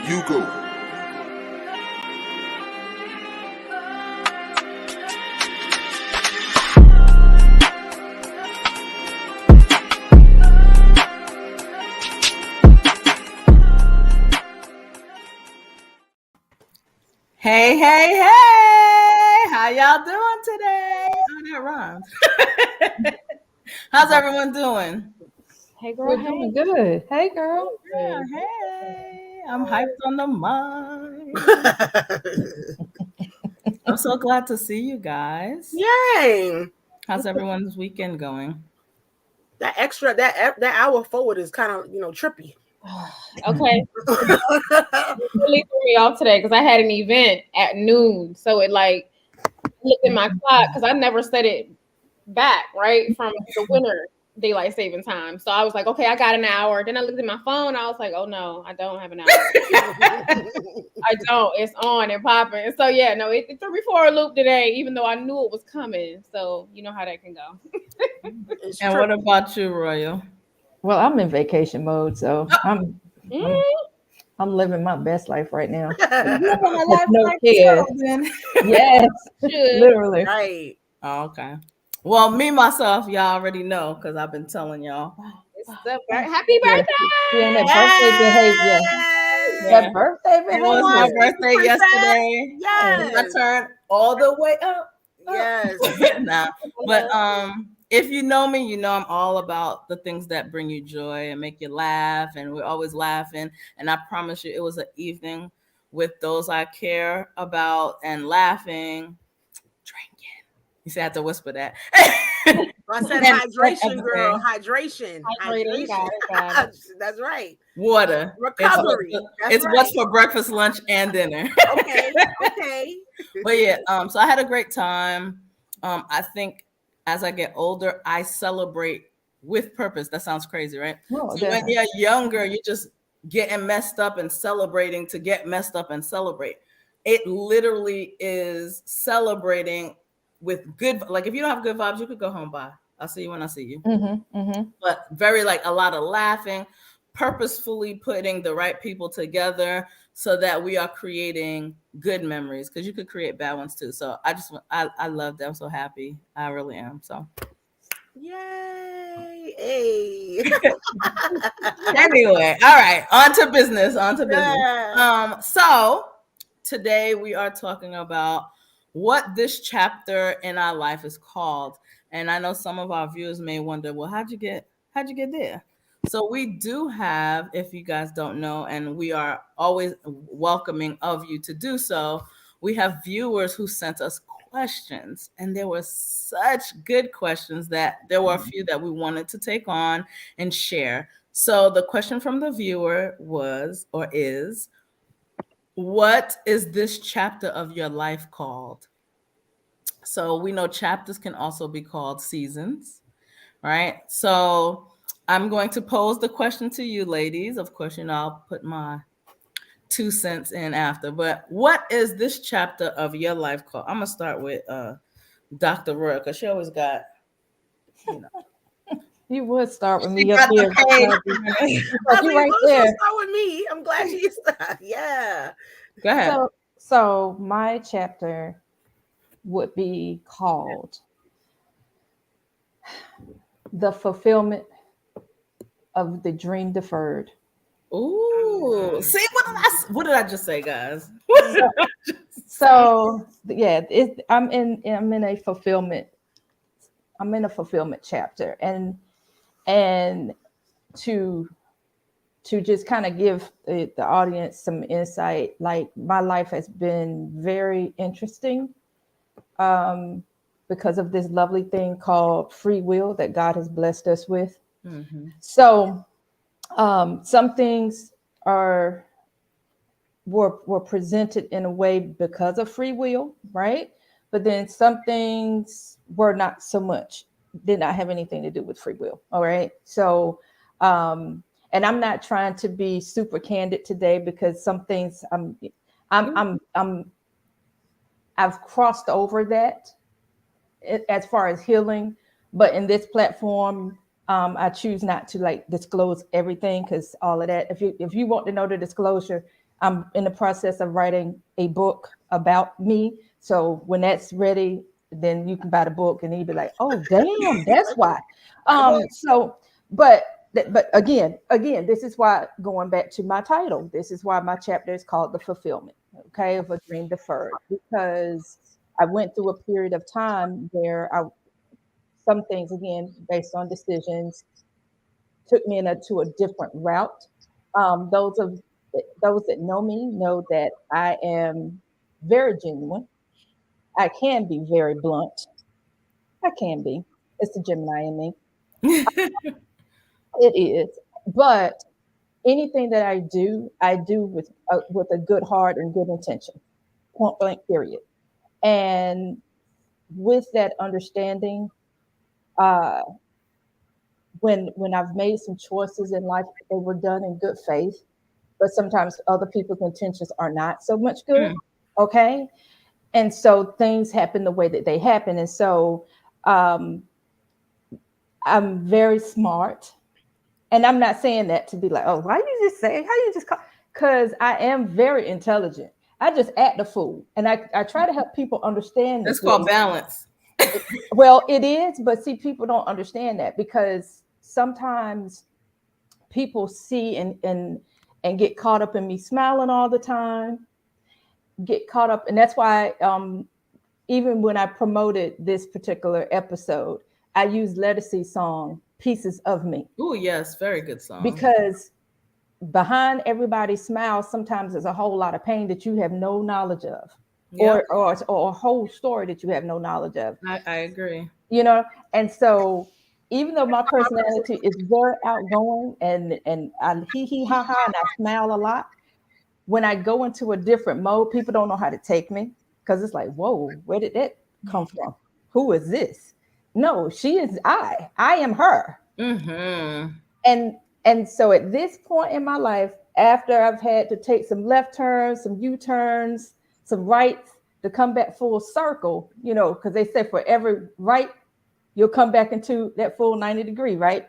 You go. Hey, hey, hey! How y'all doing today? Oh, that rhymed. How's everyone doing? Hey girl, We're hey. doing good. Hey girl. Yeah, hey, I'm hyped on the mind. I'm so glad to see you guys. Yay! How's everyone's weekend going? That extra that hour forward is kind of trippy. Okay, it really threw me off today because I had an event at noon, so it like looked at my clock because I never set it back right from the winter daylight saving time. So I was like, okay, I got an hour. Then I looked at my phone. I was like, oh no, I don't have an hour. I don't. It's on and popping. So yeah, no, it threw me for a loop today, even though I knew it was coming. So you know how that can go. It's And what about you, Royal? Well, I'm in vacation mode, so I'm Mm, I'm living my best life right now. Living a With life no like kids. so, then. Yes, should. literally. right. Oh, okay. Well, me myself, y'all already know because I've been telling y'all. It's the happy Yeah, she on that birthday behavior. Yes. Yeah. That birthday It was my behavior. birthday yesterday. Yes. And I turned all the way up. Yes. Nah, but if you know me, you know I'm all about the things that bring you joy and make you laugh, and we're always laughing. And I promise you, it was an evening with those I care about and laughing, drinking. You see, I have to whisper that. I said And hydration, girl. everything. Hydration. Got it. That's right. Water. Recovery. It's what's for breakfast, lunch, and dinner. Okay. Okay. But yeah, so I had a great time. I think as I get older, I celebrate with purpose. That sounds crazy, right? Oh, So when definitely. you're younger, you're just getting messed up and celebrating to get messed up and celebrate. It literally is celebrating with good. Like if you don't have good vibes, you could go home. Bye. I'll see you when I see you. But very like a lot of laughing, purposefully putting the right people together so that we are creating good memories, because you could create bad ones too. So I love that. I'm so happy. I really am. So Yay. Hey. anyway, all right, on to business. Yeah. So today we are talking about what this chapter in our life is called. And I know some of our viewers may wonder, well, how'd you get there? So we do have, if you guys don't know, and we are always welcoming of you to do so, we have viewers who sent us questions, and there were such good questions that there were a few that we wanted to take on and share. So the question from the viewer was, or is, what is this chapter of your life called? So we know chapters can also be called seasons, right? So I'm going to pose the question to you, ladies. Of course, I'll put my 2 cents in after. But what is this chapter of your life called? I'm gonna start with Dr. Roy, because she always got, You would start with she me up got here. the Like you right also there. start with me. I'm glad you started. Yeah. Go ahead. So my chapter would be called The Fulfillment of the Dream Deferred. Ooh, see what did I just say, guys? So yeah, I'm in a fulfillment. I'm in a fulfillment chapter, and to just kind of give the audience some insight. Like my life has been very interesting because of this lovely thing called free will that God has blessed us with. Mm-hmm. So some things were presented in a way because of free will, right? But then some things were not so much, did not have anything to do with free will. All right. So and I'm not trying to be super candid today because some things I've crossed over that as far as healing, but in this platform, I choose not to like disclose everything because all of that. If you want to know the disclosure, I'm in the process of writing a book about me. So when that's ready, then you can buy the book and you'll be like, oh damn, that's why. So but again, this is why, going back to my title, this is why my chapter is called The Fulfillment, okay, of a Dream Deferred, because I went through a period of time where some things, again, based on decisions, took me to a different route. Those that know me know that I am very genuine. I can be very blunt. I can be. It's the Gemini in me. It is. But anything that I do with a good heart and good intention. Point blank. Period. And with that understanding, uh, when I've made some choices in life, they were done in good faith, but sometimes other people's intentions are not so much good. Okay. And so things happen the way that they happen. And so um, I'm very smart. And I'm not saying that to be like, oh, why you just say, how you just call? Because I am very intelligent. I just act a fool. And I try to help people understand That's called balance. Well, it is, but see, people don't understand that because sometimes people see and get caught up in me smiling all the time, get caught up. And that's why even when I promoted this particular episode, I used Lettucey's song, Pieces of Me. Oh, yes, very good song. Because behind everybody's smile, sometimes there's a whole lot of pain that you have no knowledge of. Yep. Or a whole story that you have no knowledge of. I agree. You know, and so even though my personality is very outgoing and I hee ha ha and I smile a lot, when I go into a different mode, people don't know how to take me because it's like, whoa, where did that come from? Who is this? No, she is I am her. Mm-hmm. And so at this point in my life, after I've had to take some left turns, some U-turns, some rights to come back full circle, you know, because they say for every right, you'll come back into that full 90 degree, right?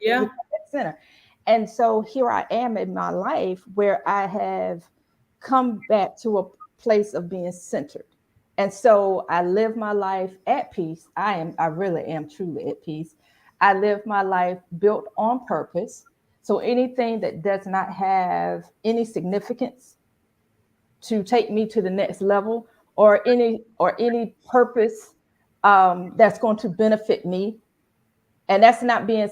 Yeah. Center. And so here I am in my life where I have come back to a place of being centered. And so I live my life at peace. I really am truly at peace. I live my life built on purpose. So anything that does not have any significance to take me to the next level or any purpose that's going to benefit me, and that's not being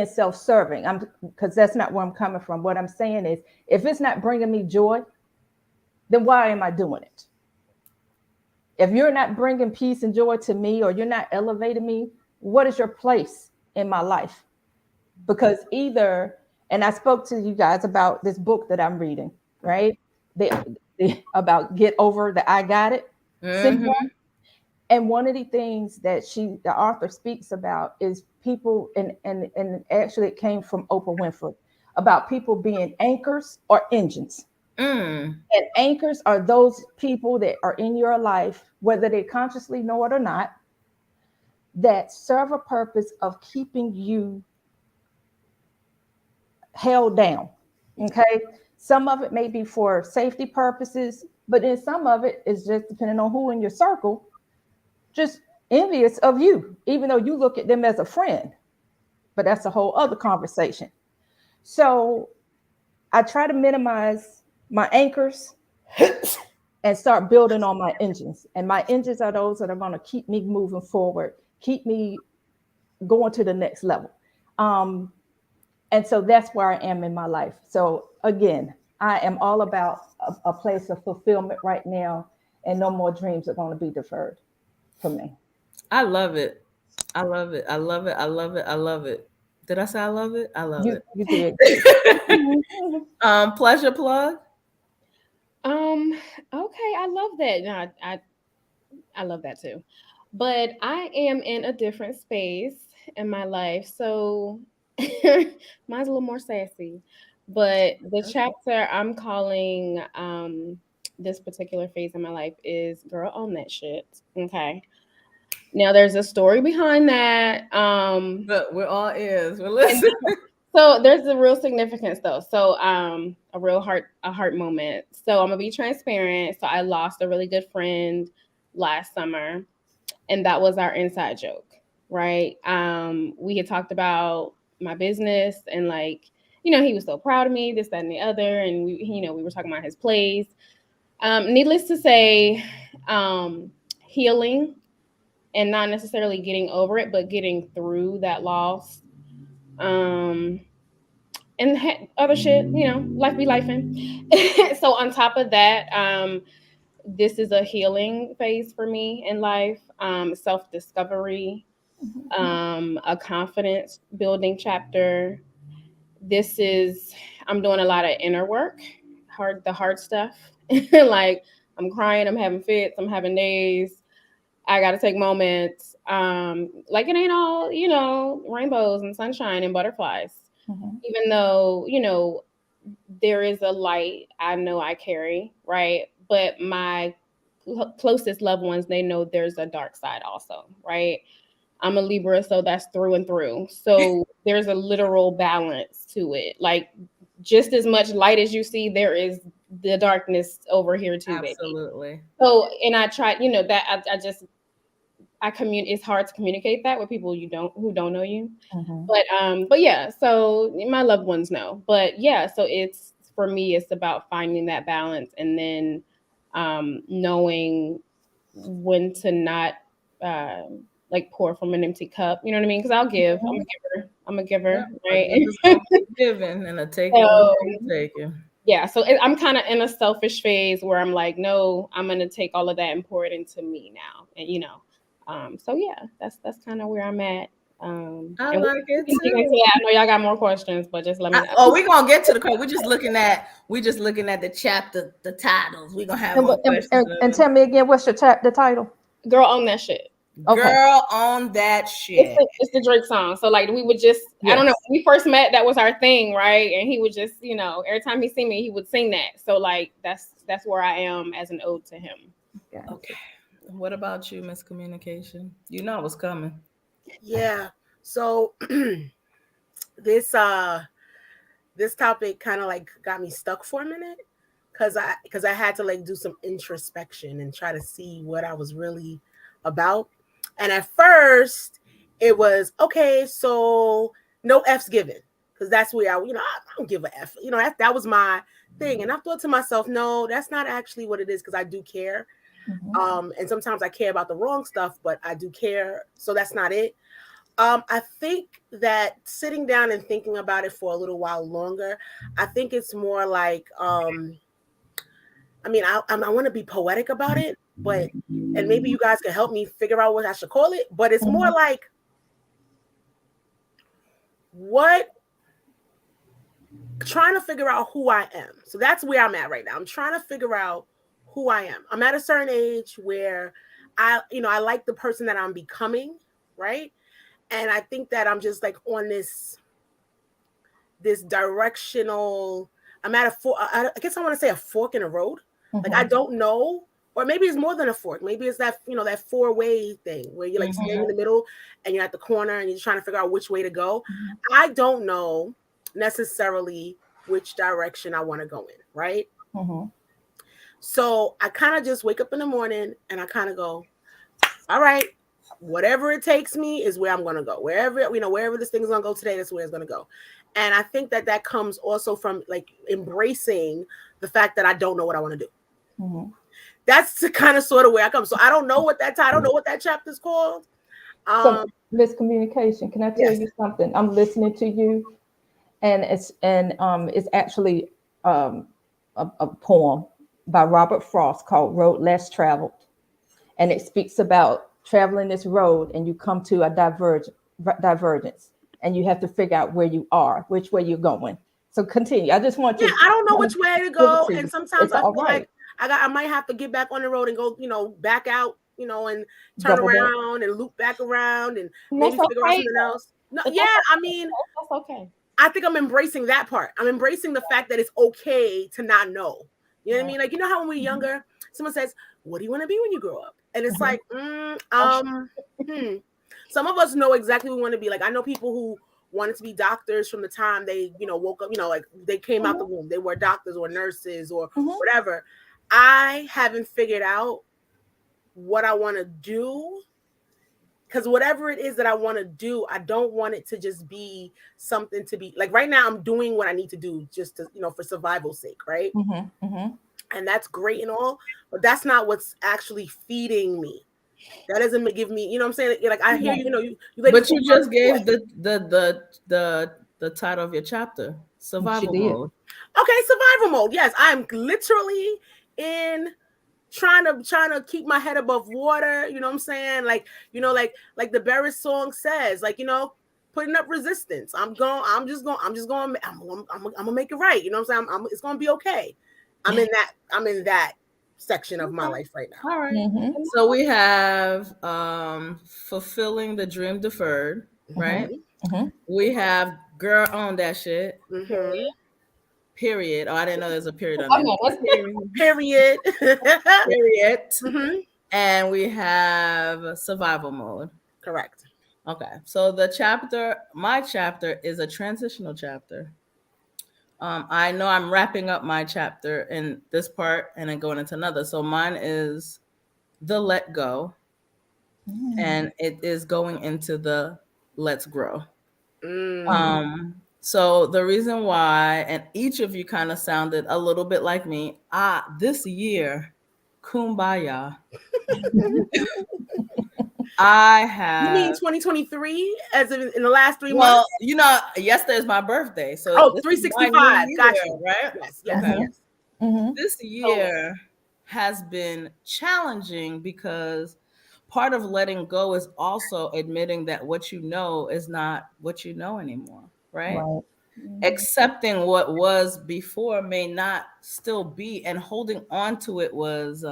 self-serving, because that's not where I'm coming from. What I'm saying is, if it's not bringing me joy, then why am I doing it? If you're not bringing peace and joy to me, or you're not elevating me, what is your place in my life? Because either, and I spoke to you guys about this book that I'm reading, right? About get over the I got it syndrome. And one of the things that the author speaks about is people, and actually it came from Oprah Winfrey, about people being anchors or engines. And anchors are those people that are in your life, whether they consciously know it or not, that serve a purpose of keeping you held down. Okay. Some of it may be for safety purposes, but then some of it is just depending on who in your circle, just envious of you, even though you look at them as a friend. But that's a whole other conversation. So I try to minimize my anchors and start building on my engines. And my engines are those that are going to keep me moving forward, keep me going to the next level. And so that's where I am in my life. So again, I am all about a place of fulfillment right now, and no more dreams are going to be deferred for me. I love it. I love it. I love it. I love it. I love it. Did I say I love it? I love it. You did. Pleasure plug. Okay, I love that. No, I love that too. But I am in a different space in my life. So mine's a little more sassy. But the chapter I'm calling this particular phase in my life is Girl Own That Shit. Okay. Now there's a story behind that. But we're all ears. We're listening. So there's a real significance though. So a real heart moment. So I'm gonna be transparent. So I lost a really good friend last summer, and that was our inside joke, right? We had talked about my business and like, he was so proud of me, this, that, and the other, and we were talking about his plays. Needless to say, healing and not necessarily getting over it, but getting through that loss. And other shit, life be lifing. So on top of that, this is a healing phase for me in life, self-discovery, a confidence building chapter. I'm doing a lot of inner work, the hard stuff. Like I'm crying, I'm having fits, I'm having days. I got to take moments. Like it ain't all, rainbows and sunshine and butterflies. Even though, there is a light I know I carry, right? But my closest loved ones, they know there's a dark side also, right? I'm a Libra, so that's through and through. So there's a literal balance to it. Like just as much light as you see, there is the darkness over here too, Absolutely. baby. So, and I try, that it's hard to communicate that with people who don't know you. But yeah, so my loved ones know. But yeah, so for me, it's about finding that balance and then knowing when to not like pour from an empty cup. You know what I mean? Because I'll give. I'm a giver, right? Giving and a taking. Yeah, so I'm kind of in a selfish phase where I'm like, no, I'm gonna take all of that and pour it into me now, and so yeah, that's kind of where I'm at. I like it too. I know y'all got more questions, but just let me know. We're gonna get to the question. We're just looking at the chapter, the titles. We're gonna have more questions. And tell me again, what's the title? Girl, own that shit. Okay. Girl, on that shit. It's the Drake song. So like we would just, I don't know, when we first met, that was our thing, right? And he would just, every time he see me, he would sing that. So like that's where I am as an ode to him. Yeah. Okay. What about you, Miscommunication? You know what's coming. Yeah. So this topic kind of like got me stuck for a minute because I had to like do some introspection and try to see what I was really about. And at first it was okay, so no F's given, because that's where I don't give a F. That was my thing. And I thought to myself, no, that's not actually what it is, because I do care. And sometimes I care about the wrong stuff, but I do care. So that's not it. I think that sitting down and thinking about it for a little while longer, I think it's more like, I want to be poetic about it, but, and maybe you guys can help me figure out what I should call it, but it's more like, trying to figure out who I am. So that's where I'm at right now. I'm trying to figure out who I am. I'm at a certain age where I like the person that I'm becoming, right? And I think that I'm just like on this directional, I'm at I guess I want to say a fork in the road. Like, I don't know, or maybe it's more than a fork. Maybe it's that, that 4-way thing where you're like standing in the middle and you're at the corner and you're trying to figure out which way to go. I don't know necessarily which direction I want to go in, right? So I kind of just wake up in the morning and I kind of go, all right, whatever it takes me is where I'm going to go. Wherever this thing is going to go today, that's where it's going to go. And I think that comes also from like embracing the fact that I don't know what I want to do. That's the kind of sort of where I come. So I don't know what I don't know what that chapter is called. So, Miscommunication, can I tell you something? I'm listening to you, and it's actually a poem by Robert Frost called "Road Less Traveled," and it speaks about traveling this road, and you come to a divergence, and you have to figure out where you are, which way you're going. So continue. I just want you. Yeah, I don't know which way to go, and sometimes I feel like I might have to get back on the road and go, back out, and turn around and loop back around and maybe figure out something else. No, yeah, I mean, that's okay. I think I'm embracing that part. I'm embracing the fact that it's okay to not know. You know what I mean? Like, how when we're younger, someone says, "What do you want to be when you grow up?" And it's like, some of us know exactly what we want to be. Like, I know people who wanted to be doctors from the time they, woke up, like they came out the womb. They were doctors or nurses or whatever. I haven't figured out what I want to do, because whatever it is that I want to do, I don't want it to just be something to be like, right now I'm doing what I need to do just to, for survival's sake, right? And that's great and all, but that's not what's actually feeding me. That doesn't give me, you know what I'm saying? Like, I hear you but you just gave the title of your chapter, survival mode. Okay, survival mode. Yes, I'm literally in trying to keep my head above water. You know what I'm saying? Like, like the Barris song says, like, putting up resistance. I'm gonna make it right. You know what I'm saying? It's gonna be okay. I'm in that section of my life right now. All right. So we have fulfilling the dream deferred, right? We have girl on that shit. Period. Oh, I didn't know there's a period on that. Period. Period. And we have survival mode. Correct. Okay. So my chapter is a transitional chapter. I know I'm wrapping up my chapter in this part and then going into another. So mine is the let go, and it is going into the let's grow. So the reason why, and each of you kind of sounded a little bit like me, this year, kumbaya. I have. You mean 2023, as in the last 3 months? Well, yesterday's my birthday, so 365. Gotcha. Right? Yes. This year has been challenging because part of letting go is also admitting that what you know is not what you know anymore, right? Accepting what was before may not still be, and holding on to it was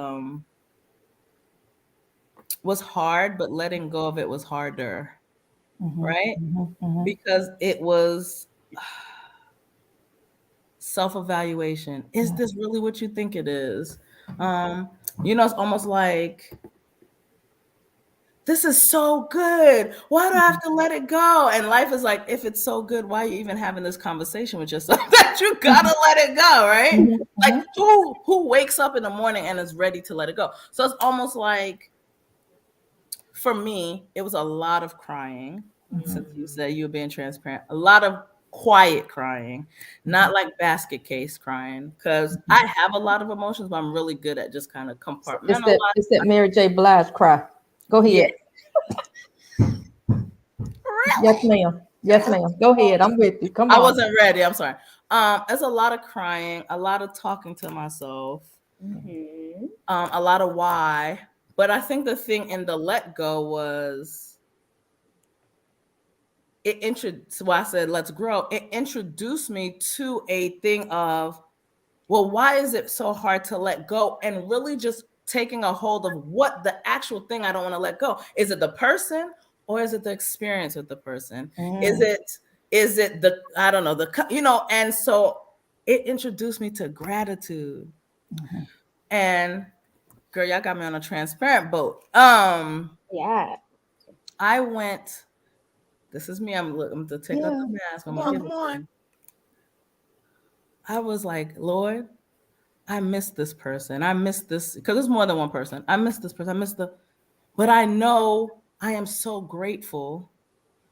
hard, but letting go of it was harder, right? Because it was self-evaluation. Is this really what you think it is? It's almost like, this is so good. Why do I have to let it go? And life is like, if it's so good, why are you even having this conversation with yourself that you gotta let it go, right? Like, who wakes up in the morning and is ready to let it go? So it's almost like, for me, it was a lot of crying. Since you said you were being transparent, a lot of quiet crying, not like basket case crying, because I have a lot of emotions, but I'm really good at just kind of compartmentalizing. It's that Mary J. Blige cry. Go ahead. Really? Yes, ma'am. Yes, ma'am. Go ahead. I'm with you. Come on. I wasn't ready. I'm sorry. There's a lot of crying, a lot of talking to myself, a lot of why. But I think the thing in the let go was why I said let's grow. It introduced me to a thing of, well, why is it so hard to let go? And really just taking a hold of what the actual thing I don't want to let go. Is it the person, or is it the experience with the person? Is it the, I don't know, and so it introduced me to gratitude. And girl, y'all got me on a transparent boat. Yeah. I went, this is me, I'm to take up the mask. Come on. I was like, Lord, I miss this person. I miss this, because there's more than one person. I miss this person. But I know I am so grateful,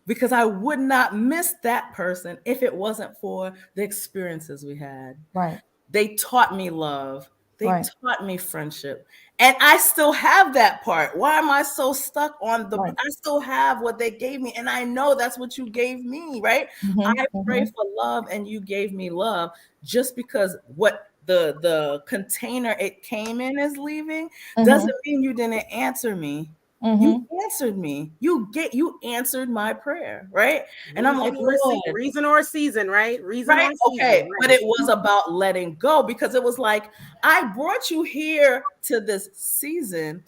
because I would not miss that person if it wasn't for the experiences we had. Right. They taught me love. They taught me friendship. And I still have that part. Why am I so stuck on I still have what they gave me. And I know that's what you gave me, right? I pray for love, and you gave me love. Just because what the container it came in is leaving doesn't mean you didn't answer me. You answered me. You answered my prayer, right? And I'm like, reason or a season, right? Reason or a season, okay. right. But it was about letting go, because it was like, I brought you here to this season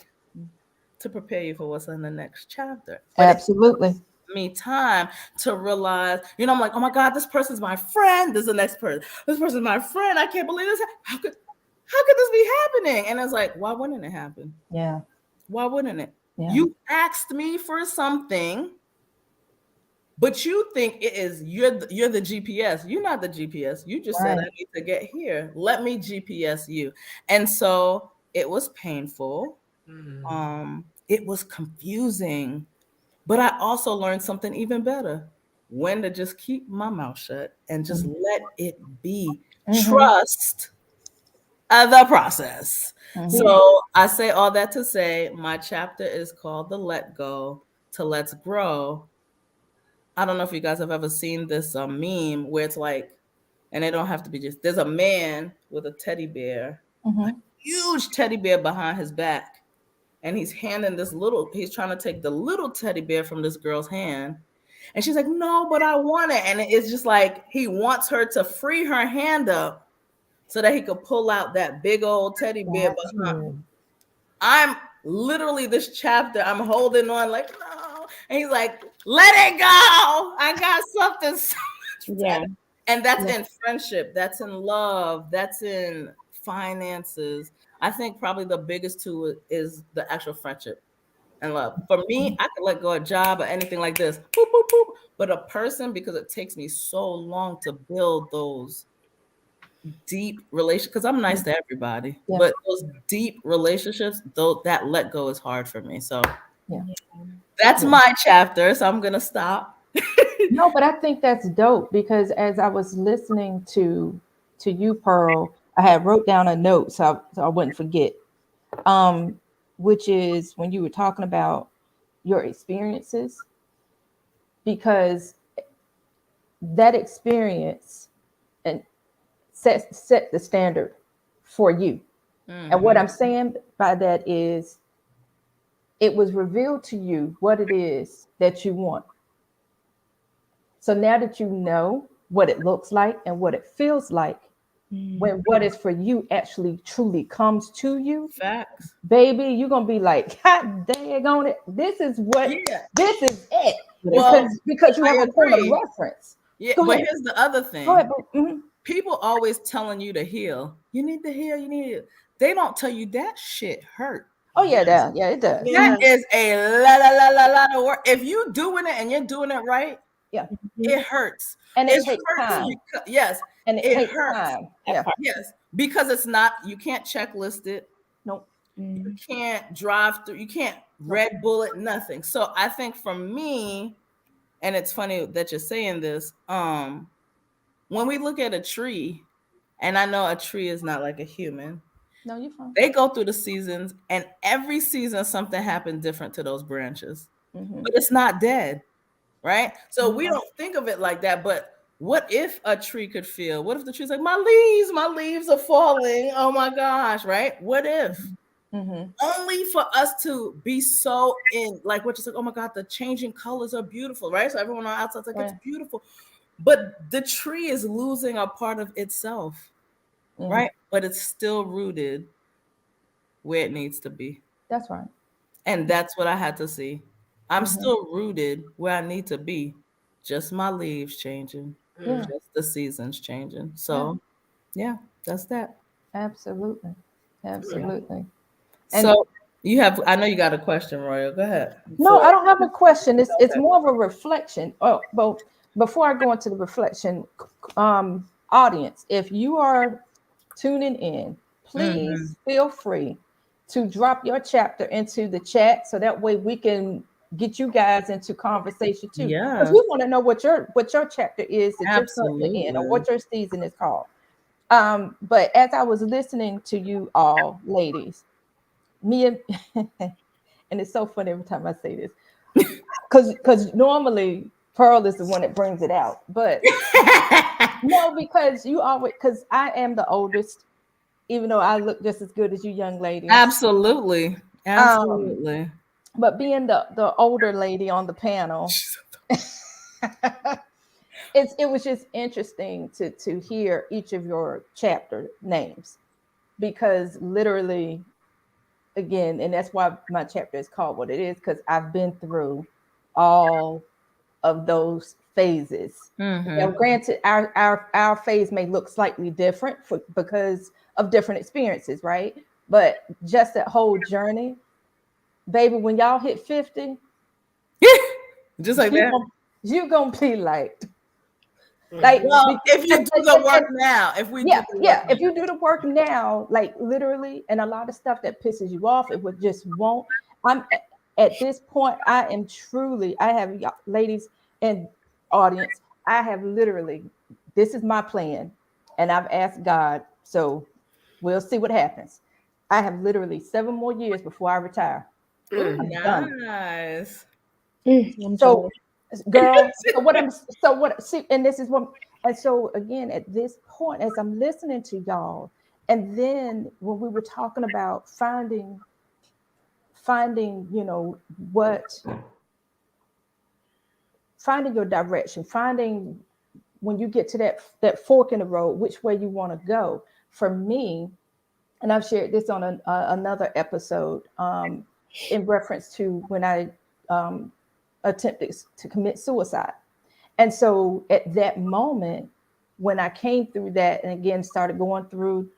to prepare you for what's in the next chapter. But absolutely. It took me time to realize, I'm like, oh my God, this person's my friend. This is the next person. This person's my friend. I can't believe this. How could this be happening? And it's like, why wouldn't it happen? Yeah. Why wouldn't it? Yeah. You asked me for something But you think it is you're the GPS. You're not the GPS. You just said I need to get here. Let me GPS you. And so it was painful. It was confusing. But I also learned something even better. When to just keep my mouth shut and just let it be. Trust the process. So I say all that to say my chapter is called The Let Go to Let's Grow. I don't know if you guys have ever seen this meme where it's like, and it don't have to be just, there's a man with a teddy bear, a huge teddy bear behind his back. And he's handing he's trying to take the little teddy bear from this girl's hand. And she's like, no, but I want it. And it's just like, he wants her to free her hand up so that he could pull out that big old teddy bear behind. I'm literally this chapter, I'm holding on like, no. And he's like, let it go. I got something so much better. And that's in friendship. That's in love. That's in finances. I think probably the biggest two is the actual friendship and love. For me, I could let go of a job or anything like this. Boop, boop, boop. But a person, because it takes me so long to build those deep relationships, because I'm nice to everybody, but those deep relationships, though, that let go is hard for me. So that's my chapter. So I'm gonna stop. No, but I think that's dope, because as I was listening to you, Pearl, I had wrote down a note so I wouldn't forget, which is when you were talking about your experiences, because that experience and set the standard for you. And what I'm saying by that is it was revealed to you what it is that you want. So now that you know what it looks like and what it feels like, when what is for you actually truly comes to you, facts, baby, you're gonna be like, God dang on it. This is it. Because you have a point of reference. Yeah, but here's the other thing. Go ahead. People always telling you to heal. You need to heal. You need to. They don't tell you that shit hurt. Oh yeah, it does. That is a lot of work. If you doing it and you're doing it right, it hurts. And it takes time. And it hurts. Time. Yes, because it's not. You can't checklist it. Nope. You can't drive through. You can't red bullet. Nothing. So I think for me, and it's funny that you're saying this. When we look at a tree, and I know a tree is not like a human. No, you're fine. They go through the seasons, and every season something happened different to those branches. But it's not dead, right? So we don't think of it like that. But what if a tree could feel? What if the tree's like, my leaves are falling? Oh my gosh, right? What if? Only for us to be so in, like what you said, oh my God, the changing colors are beautiful, right? So everyone on the outside's like, it's beautiful. But the tree is losing a part of itself, right? But it's still rooted where it needs to be. That's right. And that's what I had to see. I'm still rooted where I need to be. Just my leaves changing. Just the seasons changing. So, yeah, that's that. Absolutely. So you have, I know you got a question, Royal. Go ahead. No, I don't have a question. It's more of a reflection. Oh, but before I go into the reflection, audience, if you are tuning in, please feel free to drop your chapter into the chat so that way we can get you guys into conversation too. Yeah, because we want to know what your chapter is that you're currently in, or what your season is called. But as I was listening to you all, ladies, me and and it's so funny every time I say this, because normally Pearl is the one that brings it out, but no, because I am the oldest, even though I look just as good as you young ladies. Absolutely. But being the older lady on the panel, it was just interesting to hear each of your chapter names, because literally, again, and that's why my chapter is called what it is, because I've been through all of those phases. Now, granted, our phase may look slightly different because of different experiences, right? But just that whole journey, baby, when y'all hit 50, just like that, you're gonna be like, Well, if you do the and- work now, if we yeah, do the yeah. work If you do the work now, like literally, and a lot of stuff that pisses you off, it would just won't. I'm at this point, I am truly, I have ladies and audience, I have literally, this is my plan, and I've asked God, so we'll see what happens. I have literally 7 more years before I retire. Ooh, I'm done. nice. I'm So, jealous. girl, see, and this is what, and so again, at this point, as I'm listening to y'all, and then when we were talking about finding, you know, finding your direction, finding when you get to that fork in the road, which way you want to go. For me, and I've shared this on another episode in reference to when I attempted to commit suicide. And so at that moment, when I came through that and again started going through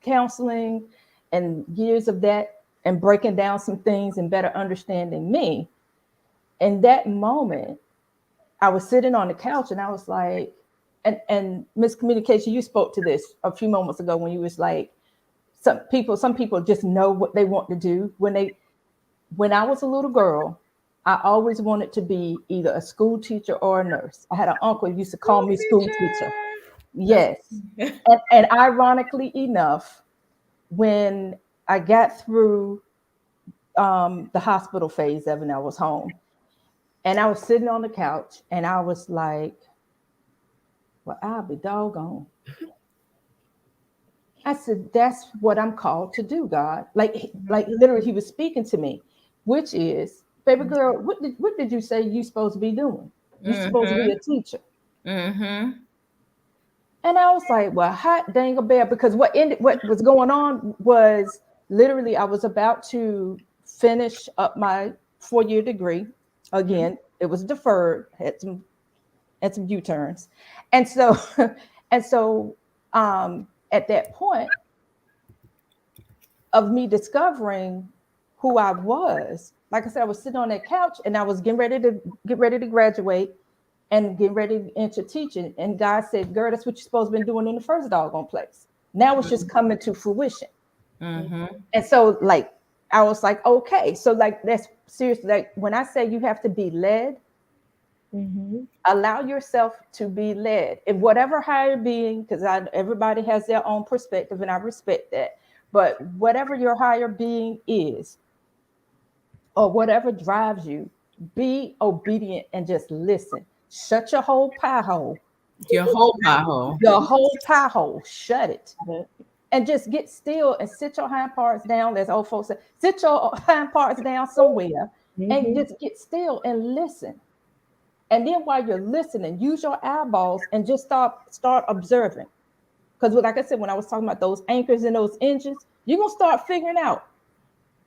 counseling and years of that and breaking down some things and better understanding me, in that moment, I was sitting on the couch and I was like, and miscommunication, you spoke to this a few moments ago when you was like, some people just know what they want to do. When I was a little girl, I always wanted to be either a school teacher or a nurse. I had an uncle who used to call me school teacher. Yes. And ironically enough, when I got through the hospital phase of it, and I was home, and I was sitting on the couch, and I was like, well, I'll be doggone. I said, that's what I'm called to do, God. Like literally, he was speaking to me, which is, baby girl, what did you say you supposed to be doing? You're supposed to be a teacher. Mm-hmm. And I was like, well, hot dang a bear, because what was going on was literally I was about to finish up my 4-year degree. Again, it was deferred, had some U-turns. And so at that point of me discovering who I was, like I said, I was sitting on that couch and I was getting ready to graduate and getting ready to enter teaching. And God said, girl, that's what you're supposed to be doing in the first doggone place. Now it's just coming to fruition. Mm-hmm. And so like, I was like, okay. So like, that's seriously, like when I say you have to be led, allow yourself to be led in whatever higher being, because everybody has their own perspective and I respect that. But whatever your higher being is, or whatever drives you, be obedient and just listen. Shut your whole pie hole. Your whole pie hole. Your whole pie hole. Shut it. And just get still and sit your hind parts down. As old folks say, sit your hind parts down somewhere and just get still and listen. And then while you're listening, use your eyeballs and just start observing. Because like I said, when I was talking about those anchors and those engines, you're going to start figuring out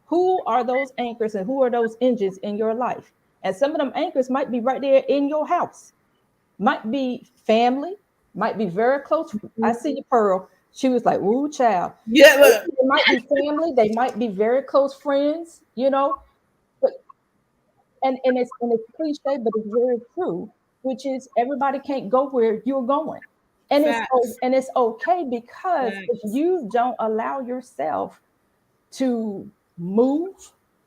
who are those anchors and who are those engines in your life. And some of them anchors might be right there in your house. Might be family, might be very close. I see you, Pearl. She was like, ooh, child. Yeah, look. It might be family. They might be very close friends, you know. But and it's cliche, but it's very true, which is everybody can't go where you're going. And it's okay, because if you don't allow yourself to move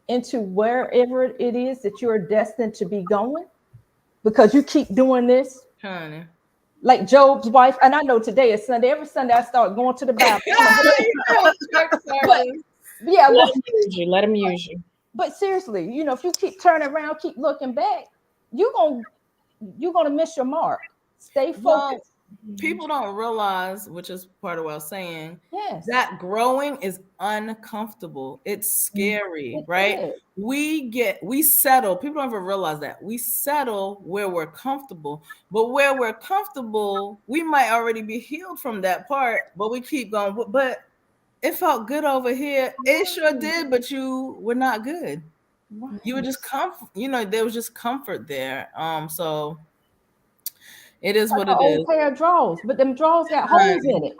into wherever it is that you're destined to be going, because you keep doing this, honey. Like Job's wife, and I know today is Sunday. Every Sunday I start going to the Bible. Let him use you. But seriously, you know, if you keep turning around, keep looking back, you're gonna miss your mark. Stay focused. Well, people don't realize, which is part of what I was saying, that growing is uncomfortable. It's scary, right? We settle. People don't even realize that. We settle where we're comfortable, but where we're comfortable, we might already be healed from that part, but we keep going. But it felt good over here. It sure did, but you were not good. You were just comfort, you know, there was just comfort there. So it is what it is. Pair of drawers, but them drawers got holes in it.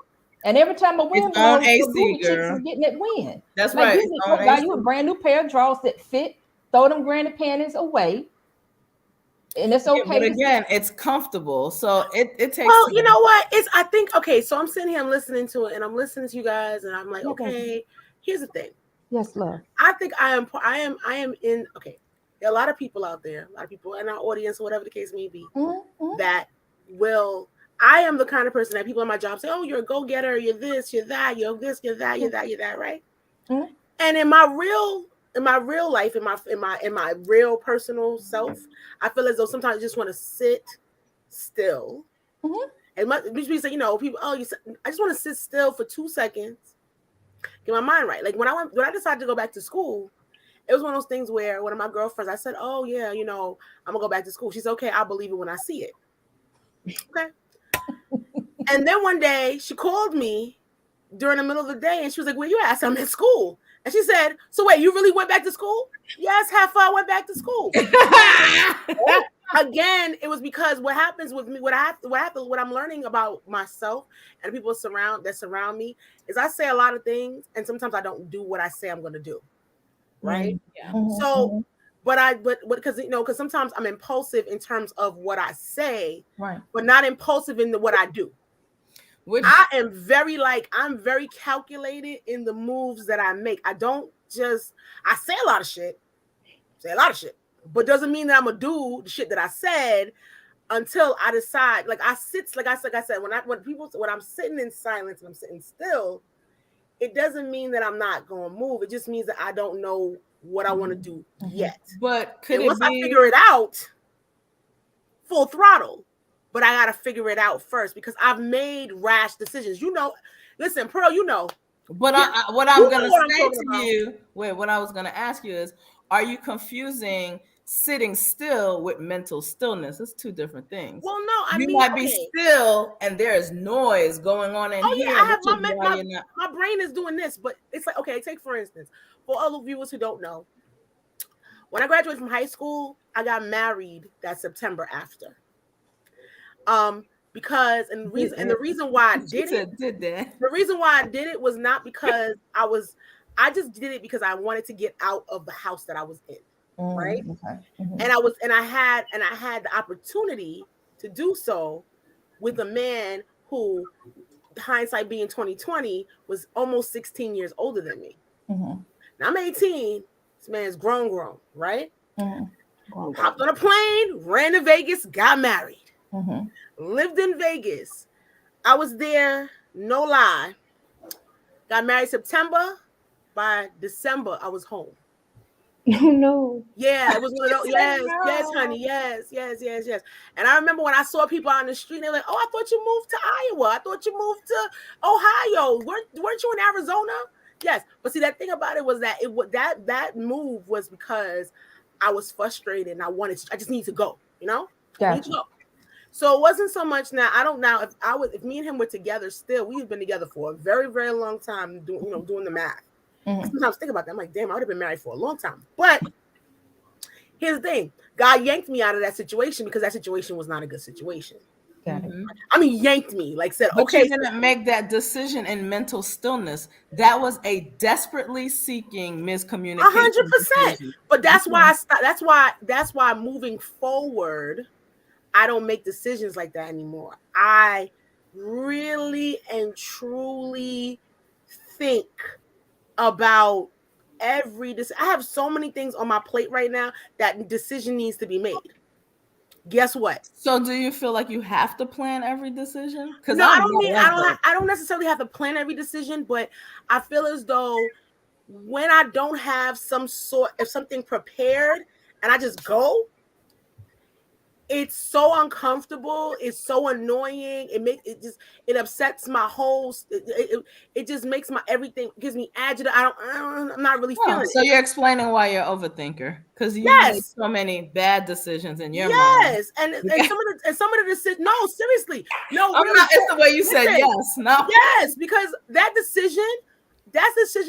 And every time a wind blows, the booty cheeks is getting that wind. That's like, right. Buy you a brand new pair of drawers that fit. Throw them granny panties away. and it's Yeah, okay. but again, it's comfortable, so it takes. Well, you know what? I think okay. So I'm sitting here, I'm listening to it, and I'm listening to you guys, and I'm like, Yeah, okay. Here's the thing. Yes, love. I think I am in. Okay, there are a lot of people out there, a lot of people in our audience, or whatever the case may be, that will. I am the kind of person that people in my job say, "Oh, you're a go-getter. You're this. You're that. You're this. You're that. You're that. You're that." Right? Mm-hmm. And in my real life, in my real personal self, I feel as though sometimes I just want to sit still. Mm-hmm. And which means that, you know, people, I just want to sit still for 2 seconds, get my mind right. Like when I decided to go back to school, it was one of those things where one of my girlfriends, I said, "Oh yeah, you know, I'm gonna go back to school." She said, "Okay, I'll believe it when I see it." Okay. And then one day she called me during the middle of the day and she was like, "Where you at?" I said, "I'm at school." And she said, "So wait, you really went back to school?" "Yes, half I went back to school." Again, it was because what happens with me, what I'm learning about myself and the people that surround me is I say a lot of things and sometimes I don't do what I say I'm going to do. Right? Yeah. So, but because, you know, because sometimes I'm impulsive in terms of what I say, right, but not impulsive in what I do. I'm very calculated in the moves that I make. I say a lot of shit, but doesn't mean that I'm gonna do the shit that I said until I decide. Like I said, when I'm sitting in silence and I'm sitting still, it doesn't mean that I'm not gonna move. It just means that I don't know what I want to do yet. But once I figure it out, full throttle. But I gotta figure it out first because I've made rash decisions. You know, listen, Pearl, you know. But what I was gonna ask you is, are you confusing sitting still with mental stillness? It's two different things. Well, no, you might be still and there's noise going on in here. Yeah, I have my brain is doing this, but it's like, okay, take for instance, for all the viewers who don't know, when I graduated from high school, I got married that September after. Because the reason why I did it was not because I just did it because I wanted to get out of the house that I was in. Right. Okay. Mm-hmm. And I had the opportunity to do so with a man who, hindsight being 2020, was almost 16 years older than me. Mm-hmm. Now I'm 18. This man's grown, right? Mm-hmm. Hopped on a plane, ran to Vegas, got married. Mm-hmm. Lived in Vegas. I was there, no lie. Got married September. By December, I was home. Oh no. Yeah, it was one of those. Yes, honey. Yes. And I remember when I saw people on the street, they're like, "Oh, I thought you moved to Iowa. I thought you moved to Ohio. Weren't you in Arizona?" Yes, but see, that thing about it was that that move was because I was frustrated and I just need to go. You know, I need to go. So it wasn't so much now. I don't know if me and him were together still, we've been together for a very, very long time doing the math. Mm-hmm. Sometimes think about that. I'm like, damn, I would have been married for a long time. But here's the thing. God yanked me out of that situation because that situation was not a good situation. Got it. I mean, yanked me, like said, but okay. You didn't make that decision in mental stillness. That was a desperately seeking miscommunication. 100%. But that's why I stopped. That's why moving forward, I don't make decisions like that anymore. I really and truly think about every decision. I have so many things on my plate right now that decision needs to be made. Guess what? So do you feel like you have to plan every decision? Because no, I don't necessarily have to plan every decision, but I feel as though when I don't have something prepared and I just go, it's so uncomfortable. It's so annoying. It upsets my whole. It just makes my everything, gives me agita. I'm not really feeling it. So you're explaining why you're overthinker, because you make so many bad decisions in your mind. Yes, and some of the decisions. No, seriously, no. I'm not. It's the way you said yes. No. Yes, because that decision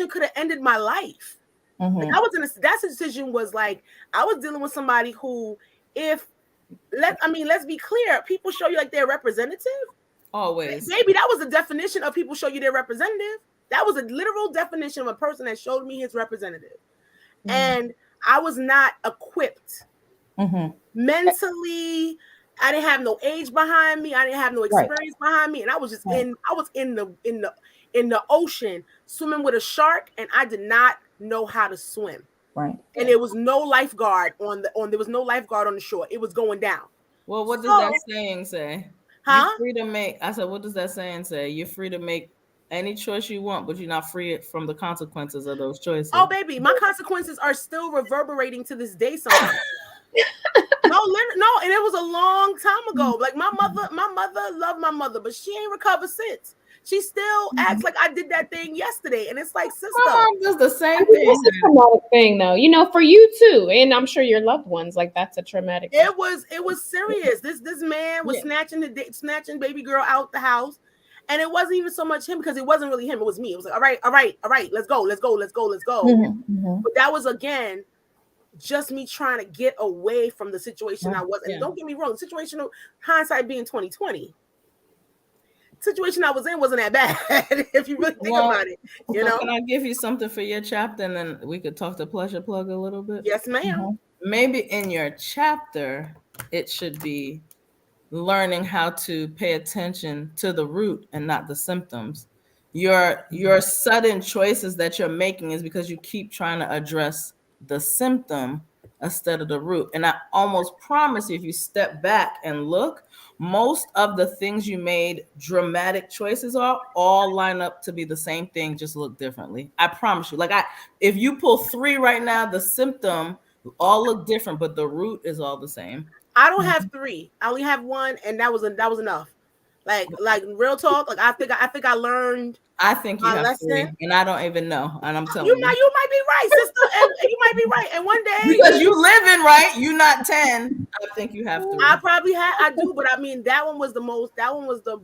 could have ended my life. Mm-hmm. Like that decision was like I was dealing with somebody who, let's be clear. People show you like their representative. Always. Maybe that was the definition of people show you their representative. That was a literal definition of a person that showed me his representative. Mm-hmm. And I was not equipped Mhm. Mentally, I didn't have no age behind me. I didn't have no Right. experience behind me, and I was just Right. in the ocean swimming with a shark, and I did not know how to swim. Right. And there was no lifeguard there was no lifeguard on the shore. It was going down. Well, what does So, that saying say? huh? You're free to make. I said, what does that saying say? You're free to make any choice you want, but you're not free from the consequences of those choices. Oh, baby, my consequences are still reverberating to this day sometimes. No, and it was a long time ago. Like my mother loved my mother, but she ain't recovered since. She still acts like I did that thing yesterday, and it's like, sister, My mom does the same It's thing. a traumatic thing, though. You know, for you too, and I'm sure your loved ones. Like that's a traumatic. it was serious. This man was Yeah. snatching baby girl out the house, and it wasn't even so much him because it wasn't really him. It was me. It was like, all right, let's go. Mhm. Mhm. But that was again just me trying to get away from the situation I was in. Yeah. Don't get me wrong, situational hindsight being 2020. Situation I was in wasn't that bad if you really think about it. You So know? can I give you something for your chapter, and then we could talk to Pleasure Plug a little bit? Yes, ma'am. Mhm. Maybe in your chapter, it should be learning how to pay attention to the root and not the symptoms. Your sudden choices that you're making is because you keep trying to address the symptom instead of the root. And I almost promise you, if you step back and look, most of the things you made dramatic choices are all line up to be the same thing, just look differently. I promise you. Like if you pull 3 right now, the symptom all look different, but the root is all the same. I don't have 3. I only have 1, and that was enough. Like real talk. Like I think I learned I think you my have lesson. 3, and I don't even know. And I'm telling You might be right, sister. And you might be right. And one day, because you living right, you not 10. I think you have 3. I probably I do, but I mean that one was the most. That was That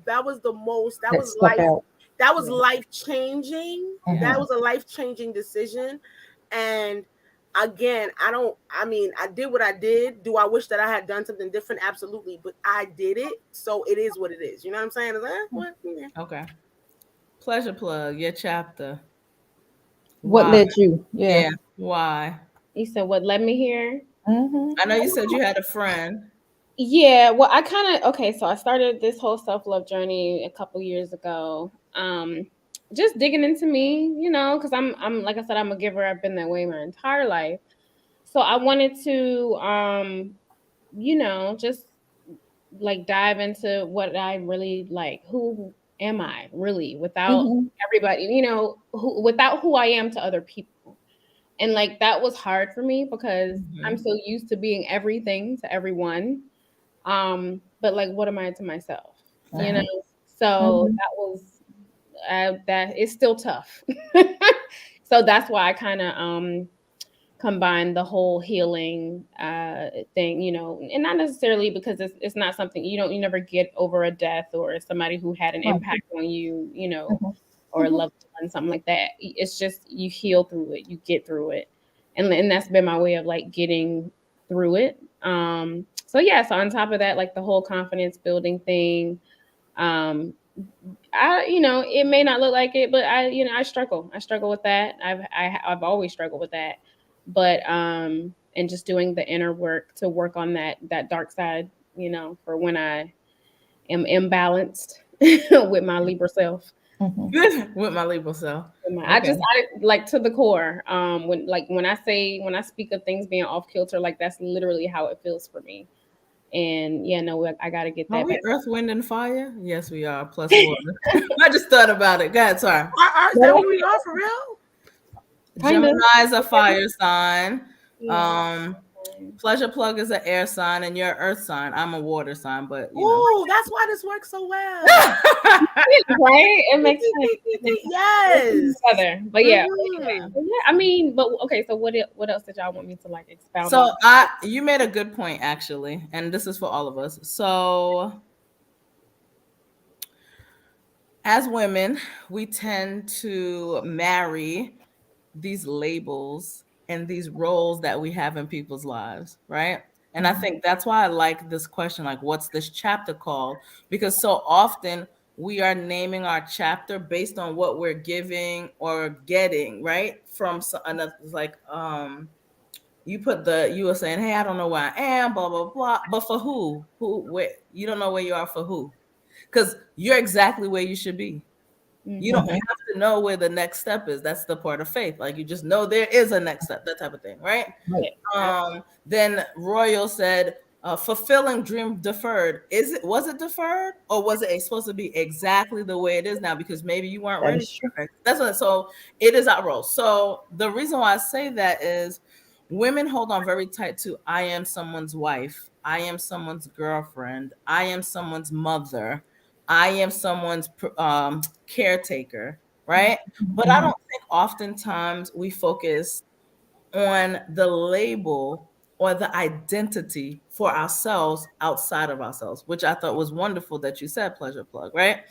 stuck out. That was life changing. Mhm. That was a life changing decision. And again, I did what I did. Do I wish that I had done something different? Absolutely. But I did it. So it is what it is. You know what I'm saying? It's like, what? Yeah. Okay. Pleasure Plug, your chapter. What Why? led you? Yeah. Yeah. Why? You said, "What? Let me hear." Mhm. I know you said you had a friend. Yeah, well, I kind of okay. So I started this whole self-love journey a couple years ago. Just digging into me, you know, because I'm like I said, I'm a giver. I've been that way my entire life. So I wanted to, you know, just like dive into what I really like. Who am I really without Mhm. everybody? You know, without who I am to other people. And like that was hard for me because I'm so used to being everything to everyone. But like, what am I to myself? You know? So Mhm. that was that is still tough. So that's why I kind of combine the whole healing thing, you know, and not necessarily because it's not something you never get over a death or somebody who had an Right. impact on you, you know, Mhm. or a Mhm. loved one, something like that. It's just you heal through it, you get through it, and that's been my way of like getting through it. So yeah, so on top of that, like the whole confidence building thing, um, you know, it may not look like it, but I struggle. I struggle with that. I've always struggled with that, but and just doing the inner work to work on that dark side, you know, for when I am imbalanced with my Libra self. Mhm. With my Libra self. I Okay. like to the core. When I speak of things being off kilter, like that's literally how it feels for me. And yeah, no, I got to get Are that we back. Earth, Wind, and Fire? Yes, we are. Plus water. I just thought about it. Go ahead, sorry. Is that what we are for real? Kinda. Gemini is a fire sign. Yeah. Pleasure Plug is an air sign, and you're an earth sign. I'm a water sign, but you know. Oh, that's why this works so well. Right? It makes sense. Yes. Together. But yeah, Mhm. I mean, but okay. So what else did y'all want me to like expound So on? you made a good point actually, and this is for all of us. So as women, we tend to marry these labels and these roles that we have in people's lives, right? And I think that's why I like this question, like, what's this chapter called? Because so often we are naming our chapter based on what we're giving or getting, right? From another, like, you were saying, hey, I don't know where I am, blah, blah, blah. But for who? Where? You don't know where you are for who? Because you're exactly where you should be. You don't have to know where the next step is. That's the part of faith. Like you just know there is a next step, that type of thing, right? Then Royal said, fulfilling dream deferred. Was it deferred, or was it supposed to be exactly the way it is now? Because maybe you weren't ready. That's what. So it is our role. So the reason why I say that is women hold on very tight to I am someone's wife, I am someone's girlfriend, I am someone's mother, I am someone's caretaker, right? But I don't think oftentimes we focus on the label or the identity for ourselves outside of ourselves, which I thought was wonderful that you said, Pleasure Plug, right?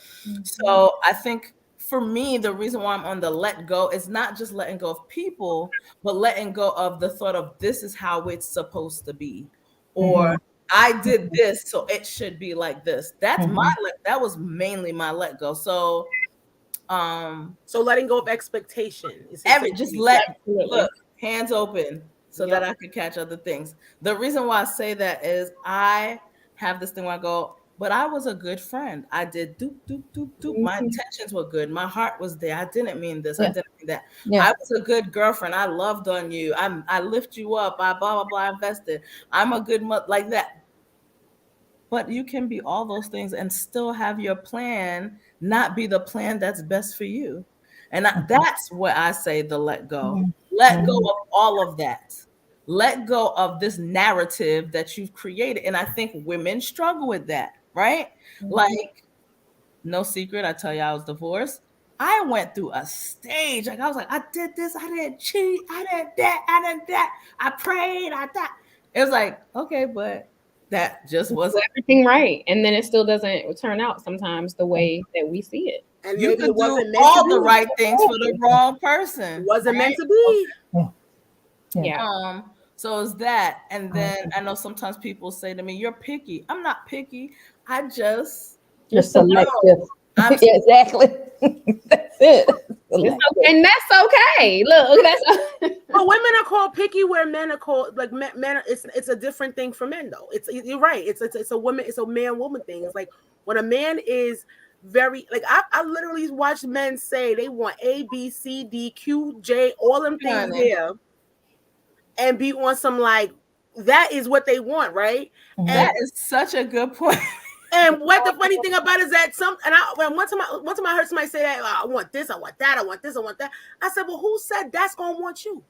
So I think for me, the reason why I'm on the let go is not just letting go of people, but letting go of the thought of this is how it's supposed to be, or I did this, so it should be like this. That's that was mainly my let go. So letting go of expectation is look, hands open so that I could catch other things. The reason why I say that is I have this thing where I go, but I was a good friend. I did doop, doop, doop, doop. My intentions were good. My heart was there. I didn't mean this. I didn't mean that. I was a good girlfriend. I loved on you. I lift you up. I blah, blah, blah, I invested. I'm a good mother, like that. But you can be all those things and still have your plan not be the plan that's best for you. And that's what I say the let go. Let go of all of that. Let go of this narrative that you've created. And I think women struggle with that, right? Like, no secret, I tell you I was divorced. I went through a stage. Like I was like, I did this, I didn't cheat, I did that, I did that. I prayed, I thought. It was like, okay, but that just wasn't everything right. And then it still doesn't turn out sometimes the way that we see it. And you maybe could it wasn't do all the right things for the wrong person. It wasn't meant to be. Yeah. So it's that. And then I know sometimes people say to me, you're picky. I'm not picky. You're selective. Exactly. That's it. And that's okay. Look, that's but women are called picky where men are called like men. It's a different thing for men though. You're right. It's a woman. It's a man woman thing. It's like when a man is very like I literally watch men say they want A, B, C, D, Q, J, all them things there, and be on some like that is what they want, right? And that is such a good point. And what the funny thing about it is that one time I heard somebody say that I want this, I want that, I want this, I want that. I said, well, who said that's gonna want you?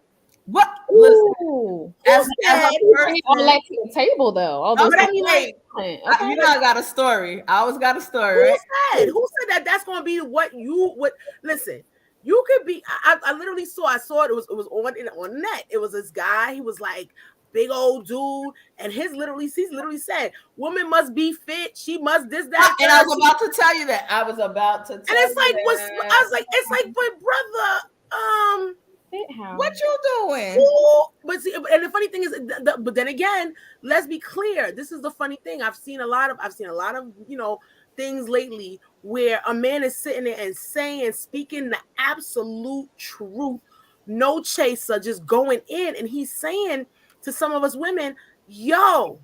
What? Ooh. As a person, all that to the table though. But I mean, like, you know, I got a story. I always got a story. Right? Who said that that's gonna be what you would listen? You could be. I literally saw it. It was on net. It was this guy. He was like big old dude, and he's literally said, "Woman must be fit. She must this that." And I was about to tell you that. I was about to. Tell and it's like, you I was like, it's like, but brother, what you doing? But see, and the funny thing is, but then again, let's be clear. This is the funny thing. I've seen a lot of things lately where a man is sitting there and speaking the absolute truth, no chaser, just going in, and he's saying to some of us women, yo,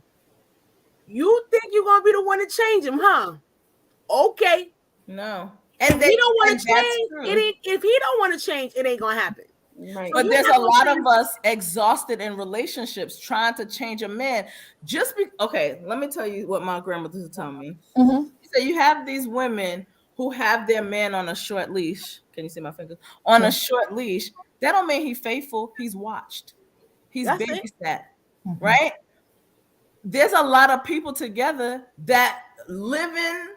you think you're gonna be the one to change him, huh? Okay. No. And if he don't want to change, if he don't want to change, it ain't gonna happen. Right. But there's a lot of us exhausted in relationships trying to change a man. Okay, let me tell you what my grandmother used to tell me. So you have these women who have their man on a short leash. Can you see my fingers? On a short leash. That don't mean he's faithful. He's watched. He's babysat. Right? There's a lot of people together that live in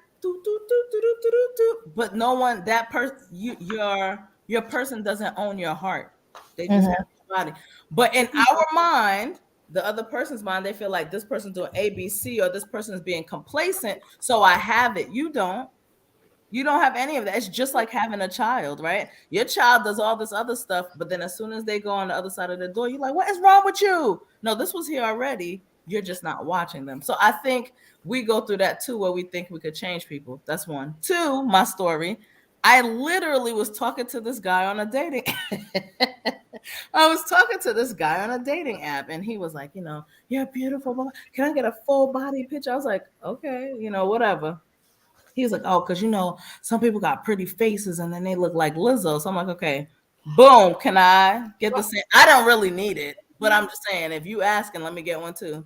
but no one, that person, your person doesn't own your heart. They just have your body. But in our mind, the other person's mind, they feel like this person's doing A, B, C, or this person is being complacent. So I have it. You don't have any of that. It's just like having a child, right? Your child does all this other stuff, but then as soon as they go on the other side of the door, you're like, what is wrong with you? No, this was here already. You're just not watching them. So I think we go through that too, where we think we could change people. That's one. Two, my story. I literally was talking to this guy on a dating. I was talking to this guy on a dating app, and he was like, you're beautiful. Can I get a full body picture? I was like, okay, whatever. He was like, oh, because some people got pretty faces and then they look like Lizzo. So I'm like, okay, boom, can I get the same? I don't really need it, but I'm just saying, if you asking, let me get one too.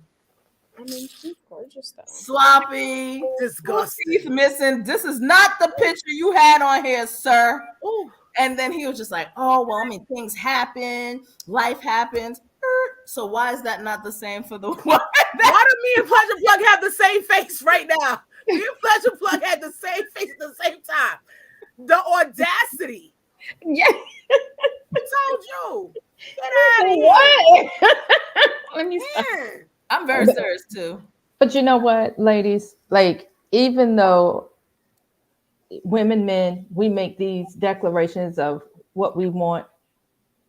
I mean, she's gorgeous though. Sloppy, Disgusting. teeth missing. This is not the picture you had on here, sir. Ooh. And then he was just like, oh, well, I mean, things happen, life happens. So why is that not the same for the one? Why do me and Pleasure Plug have the same face right now? Me and Pleasure Plug had the same face at the same time. The audacity. Yeah. I told you. Get out of here. What? Let me stop. Man. I'm very serious too. But you know what, ladies? Like, even though women, men, we make these declarations of what we want,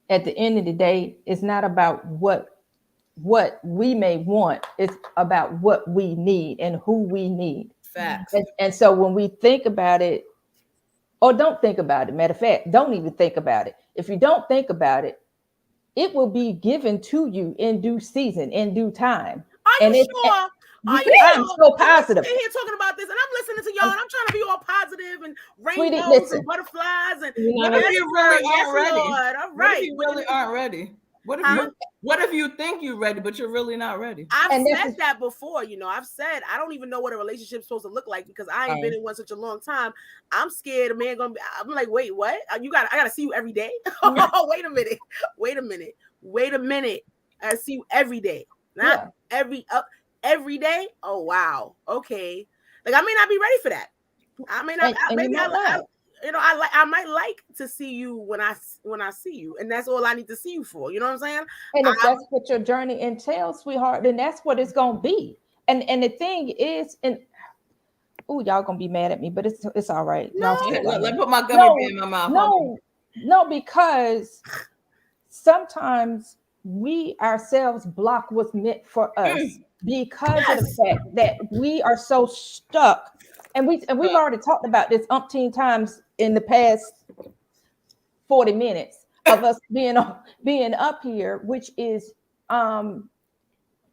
at the end of the day, it's not about what we may want. It's about what we need and who we need. Facts. And so when we think about it, or don't think about it, matter of fact, don't even think about it. If you don't think about it, it will be given to you in due season, in due time. Are you sure? I'm so positive. I'm here talking about this, and I'm listening to y'all, and I'm trying to be all positive and rainbows listen. and butterflies. And What if you really aren't ready? Lord. All What right. if you really aren't ready? What if you think you're ready, but you're really not ready? I've said that before. I've said I don't even know what a relationship's supposed to look like because I ain't been in one such a long time. I'm scared a man gonna be. I'm like, wait, what? I gotta see you every day. Oh, wait a minute. I see you every day, not every day. Oh wow, okay. Like I may not be ready for that. I may not. I might like to see you when I see you, and that's all I need to see you for. You know what I'm saying? And if that's what your journey entails, sweetheart, then that's what it's gonna be. And the thing is, y'all gonna be mad at me, but it's all right. No, let me put my gummy bear in my mouth. No, because sometimes we ourselves block what's meant for us because of the fact that we are so stuck. And we've already talked about this umpteen times in the past 40 minutes of us being up here, which is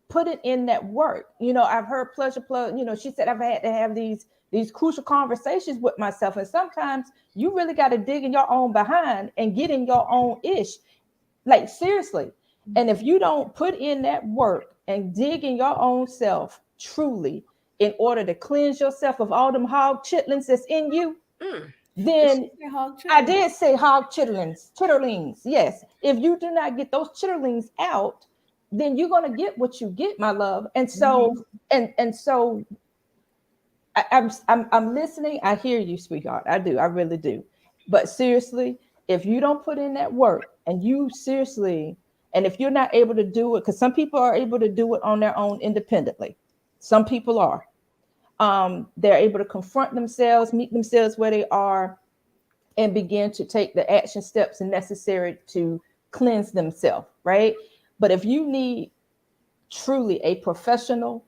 putting in that work. I've heard Pleasure Plug, she said I've had to have these crucial conversations with myself. And sometimes you really got to dig in your own behind and get in your own ish. Like seriously. And if you don't put in that work and dig in your own self truly, in order to cleanse yourself of all them hog chitlins that's in you, then I did say hog chitterlings. Yes. If you do not get those chitterlings out, then you're going to get what you get, my love. And so, and so I'm listening. I hear you, sweetheart. I do. I really do. But seriously, if you don't put in that work and if you're not able to do it, because some people are able to do it on their own independently. Some people are. They're able to confront themselves, meet themselves where they are, and begin to take the action steps necessary to cleanse themselves, right? But if you need truly a professional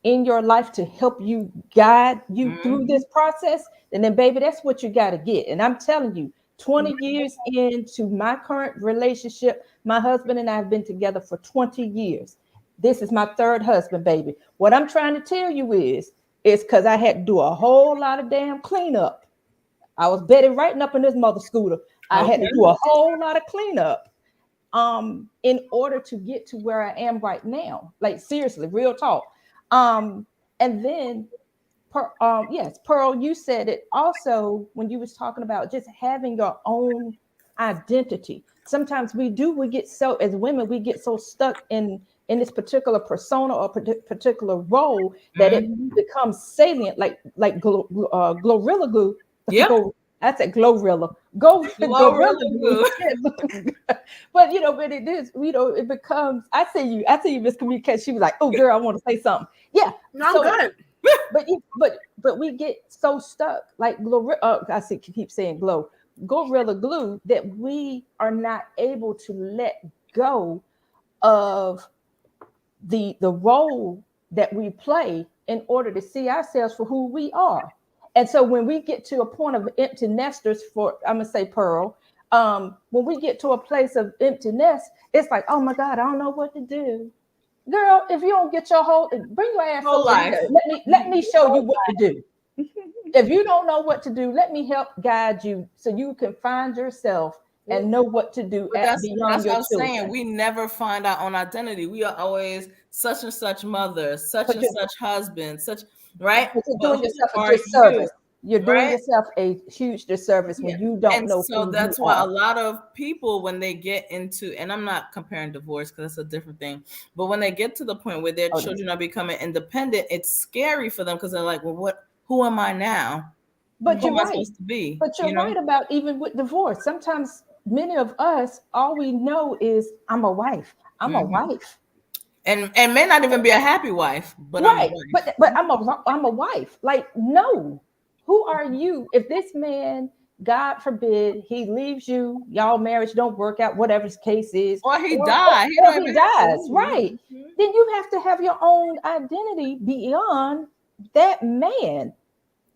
in your life to help you guide you through this process, then baby, that's what you got to get. And I'm telling you, 20 years into my current relationship, my husband and I have been together for 20 years. This is my third husband, baby. What I'm trying to tell you is because I had to do a whole lot of damn cleanup. I was Betty writing up in this mother scooter. I had to do a whole lot of cleanup in order to get to where I am right now. Like seriously, real talk. And then, Pearl, you said it also when you was talking about just having your own identity. Sometimes we get so, as women, we get so stuck in this particular persona or particular role that it becomes salient, like Glorilla Glue. Yeah, that's a Glorilla. Glorilla Glue. But but it is, it becomes. I see you, miscommunication. She was like, "Oh, girl, I want to say something." Yeah, no, I'm good. But we get so stuck, like Glorilla. Keep saying Gorilla Glue, that we are not able to let go of the role that we play in order to see ourselves for who we are. And so when we get to a point of empty nesters, I'm gonna say Pearl, when we get to a place of emptiness, it's like, oh my God, I don't know what to do. Girl, if you don't get your bring your ass Whole over here. Let me show you what to do. If you don't know what to do, let me help guide you so you can find yourself and know what to do That's beyond what your I'm children. saying. We never find our own identity. We are always such and such mother, such and such husband, such, right? But you're But doing who yourself a are disservice. You're doing right? yourself a huge disservice when you don't And know so who that's you why a are. lot of people, when they get into, and I'm not comparing divorce because that's a different thing, but when they get to the point where their children are becoming independent, it's scary for them because they're like, well, who am I now? But Who you're am I right. supposed to be? But you're right about even with divorce. Sometimes many of us, all we know is I'm a wife. I'm a wife. And may not even be a happy wife, but I'm a Right. wife. But I'm a wife. Like, no. Who are you? If this man, God forbid, he leaves you, y'all marriage don't work out, whatever his case is, Or he died. or he dies, right? Then you have to have your own identity beyond that man.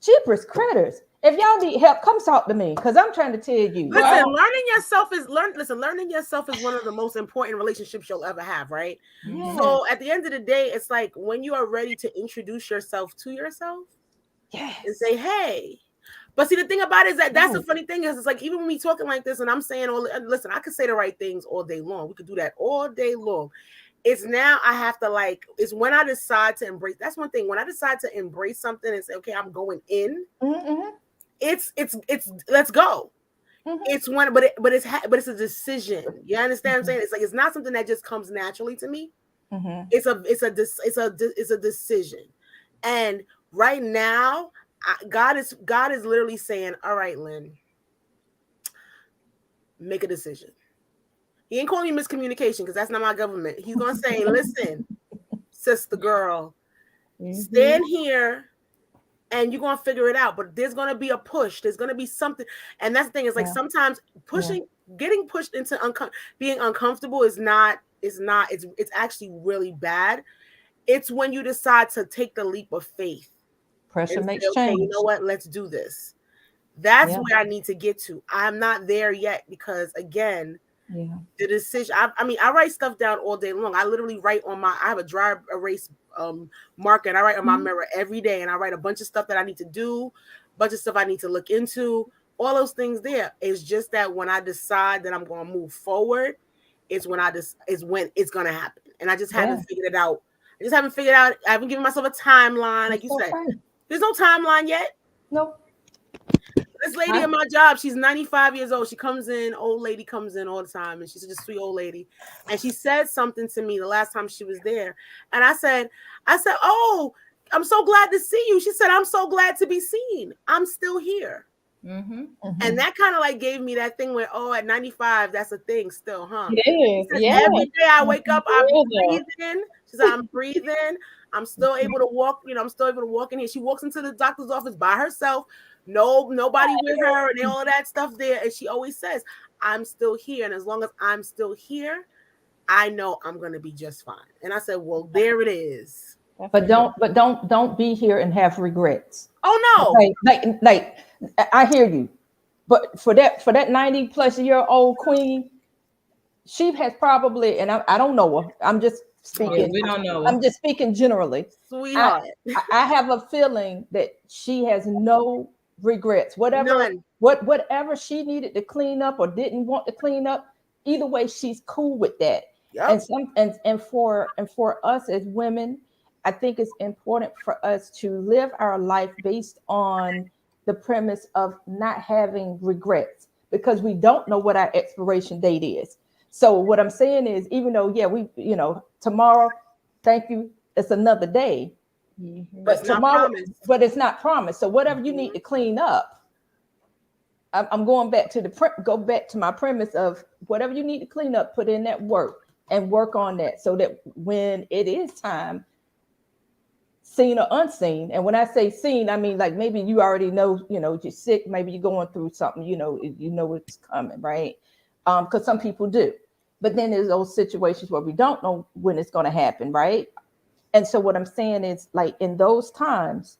Jeepers critters. If y'all need help, come talk to me because I'm trying to tell you. Listen, learning yourself is one of the most important relationships you'll ever have, right? Yes. So at the end of the day, it's like when you are ready to introduce yourself to yourself, yes, and say, hey. But see, the thing about it is that's the funny thing is, it's like even when we talking like this, and I'm saying, listen, I could say the right things all day long. We could do that all day long. It's now I have to it's when I decide to embrace. That's one thing. When I decide to embrace something and say, okay, I'm going in. Mm-hmm. It's let's go. Mm-hmm. It's one, but it's a decision. You understand what I'm saying? It's like it's not something that just comes naturally to me. Mm-hmm. It's a decision, and right now, God is literally saying, all right, Lynn, make a decision. He ain't calling me miscommunication because that's not my government. He's going to say, listen, sister girl, stand here and you're going to figure it out. But there's going to be a push. There's going to be something. And that's the thing is like sometimes getting pushed into being uncomfortable it's actually really bad. It's when you decide to take the leap of faith. Pressure makes change. Okay, you know what? Let's do this. That's where I need to get to. I'm not there yet because again, the decision. I write stuff down all day long. I literally write I have a dry erase marker, and I write on my mirror every day, and I write a bunch of stuff that I need to do, a bunch of stuff I need to look into. All those things there. It's just that when I decide that I'm going to move forward, is when it's going to happen, and I just haven't figured it out. I haven't given myself a timeline, like you said. There's no timeline yet. Nope. This lady at my job, she's 95 years old. She comes in, old lady comes in all the time, and she's just a sweet old lady. And she said something to me the last time she was there. And I said, oh, I'm so glad to see you. She said, I'm so glad to be seen. I'm still here. Mm-hmm. Mm-hmm. And that kind of like gave me that thing where, at 95, that's a thing still, huh? It is. Yeah. Every day I wake up, I'm breathing. She said, I'm breathing. I'm still able to walk. I'm still able to walk in here. She walks into the doctor's office by herself. Nobody with her and all of that stuff there. And she always says, I'm still here. And as long as I'm still here, I know I'm going to be just fine. And I said, well, there it is. But don't be here and have regrets. Oh no. Like I hear you. But for that 90-plus-year-old queen, she has probably, and I don't know her. I'm just speaking. We don't know her. I'm just speaking generally. Sweetheart. I have a feeling that she has no regrets. Whatever she needed to clean up or didn't want to clean up, either way, she's cool with that. Yep. And for us as women, I think it's important for us to live our life based on the premise of not having regrets, because we don't know what our expiration date is. So what I'm saying is, even though, we, tomorrow, thank you, it's another day, but tomorrow, but it's not promised. So whatever you need to clean up, I'm going back to my premise of whatever you need to clean up, put in that work and work on that, so that when it is time, seen or unseen. And when I say seen, I mean, like, maybe you already know, you're sick, maybe you're going through something, you know it's coming, right? Because some people do. But then there's those situations where we don't know when it's going to happen, right? And so what I'm saying is, like, in those times,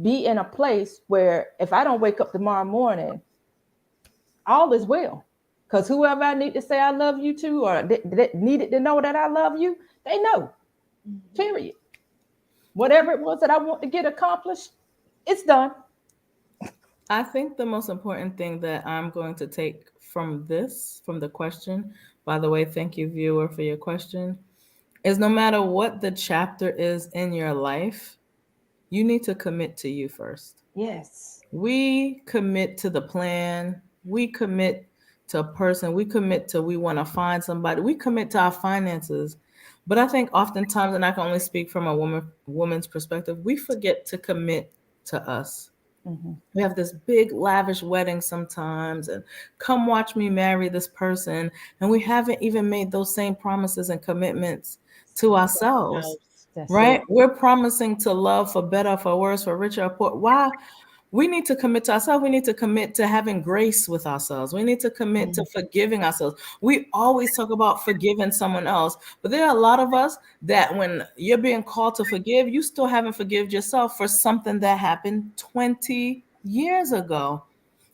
be in a place where if I don't wake up tomorrow morning, all is well. Because whoever I need to say I love you to, or that needed to know that I love you, they know. Period. Whatever it was that I want to get accomplished, it's done. I think the most important thing that I'm going to take from this, from the question, by the way, thank you, viewer, for your question, is no matter what the chapter is in your life, you need to commit to you first. Yes. We commit to the plan. We commit to a person. We commit to we want to find somebody. We commit to our finances. But I think oftentimes, and I can only speak from a woman's perspective, we forget to commit to us. We have this big lavish wedding sometimes, and come watch me marry this person, and we haven't even made those same promises and commitments to ourselves. That's Right? it. We're promising to love for better, for worse, for richer, or poor. Why? We need to commit to ourselves. We need to commit to having grace with ourselves. We need to commit to forgiving ourselves. We always talk about forgiving someone else, but there are a lot of us that when you're being called to forgive, you still haven't forgiven yourself for something that happened 20 years ago.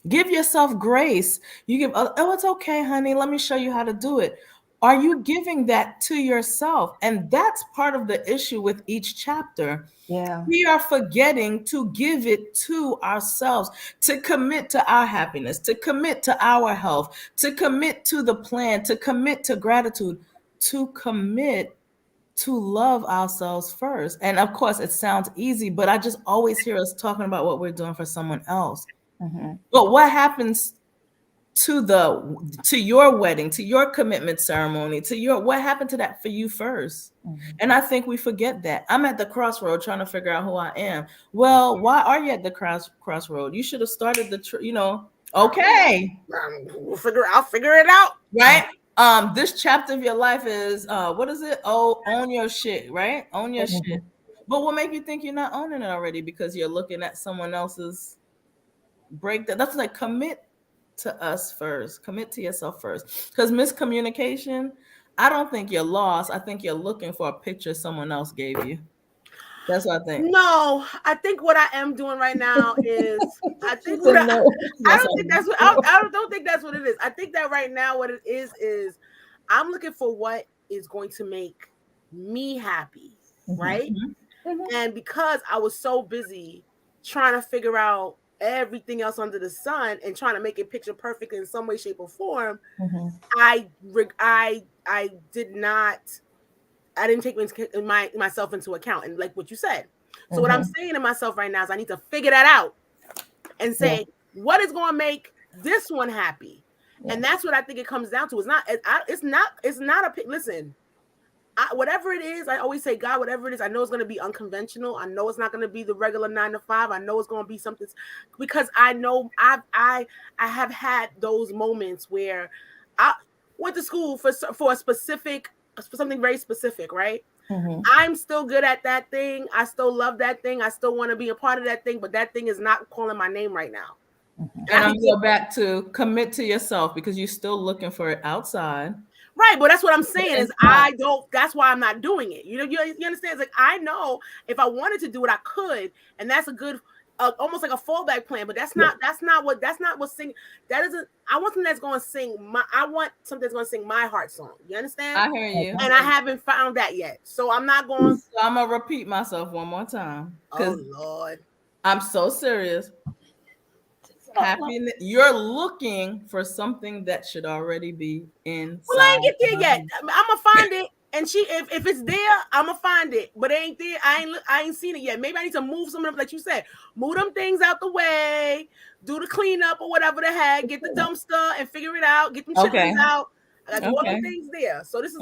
Give yourself grace. You give, oh, it's okay, honey. Let me show you how to do it. Are you giving that to yourself? And that's part of the issue with each chapter. Yeah. We are forgetting to give it to ourselves, to commit to our happiness, to commit to our health, to commit to the plan, to commit to gratitude, to commit to love ourselves first. And of course, it sounds easy, but I just always hear us talking about what we're doing for someone else. But what happens to your wedding, to your commitment ceremony, what happened to that for you first? And I think we forget that. I'm at the crossroad trying to figure out who I am. Well, why are you at the crossroad? You should have started okay. I'll figure it out. Right? This chapter of your life is what is it? Oh, own your shit, right? Own your shit. But what make you think you're not owning it already? Because you're looking at someone else's breakdown. That's like commit to us first. Commit to yourself first. Because miscommunication, I don't think you're lost. I think you're looking for a picture someone else gave you. That's what I think. No, I think what I am doing right now is I don't think that's what it is. I think that right now what it is I'm looking for what is going to make me happy, right? And because I was so busy trying to figure out everything else under the sun and trying to make it picture perfect in some way, shape, or form, I didn't take myself into account, and like what you said. So what I'm saying to myself right now is I need to figure that out and say what is going to make this one happy, and that's what I think it comes down to. It's not a listen. Whatever it is, I always say, God, whatever it is, I know it's going to be unconventional. I know it's not going to be the regular 9 to 5. I know it's going to be something, because I know I have had those moments where I went to school for something very specific, right? I'm still good at that thing. I still love that thing. I still want to be a part of that thing, but that thing is not calling my name right now. And I'm going back to commit to yourself, because you're still looking for it outside. Right, but that's what I'm saying is that's why I'm not doing it. You understand? It's like I know if I wanted to do it, I could, and that's a good, almost like a fallback plan. But that's not what sing. That isn't. I want something that's going to sing I want something that's going to sing my heart song. You understand? I hear you. And I haven't found that yet, so I'm not going. So I'm gonna repeat myself one more time. Oh Lord, I'm so serious. Happiness. You're looking for something that should already be inside. Well, I ain't get there yet. I'm gonna find it, and if it's there, I'm gonna find it. But it ain't there. I ain't seen it yet. Maybe I need to move some of them, like you said, move them things out the way, do the cleanup or whatever the heck, get the dumpster and figure it out, get them chickens out. I got all the things there. So this is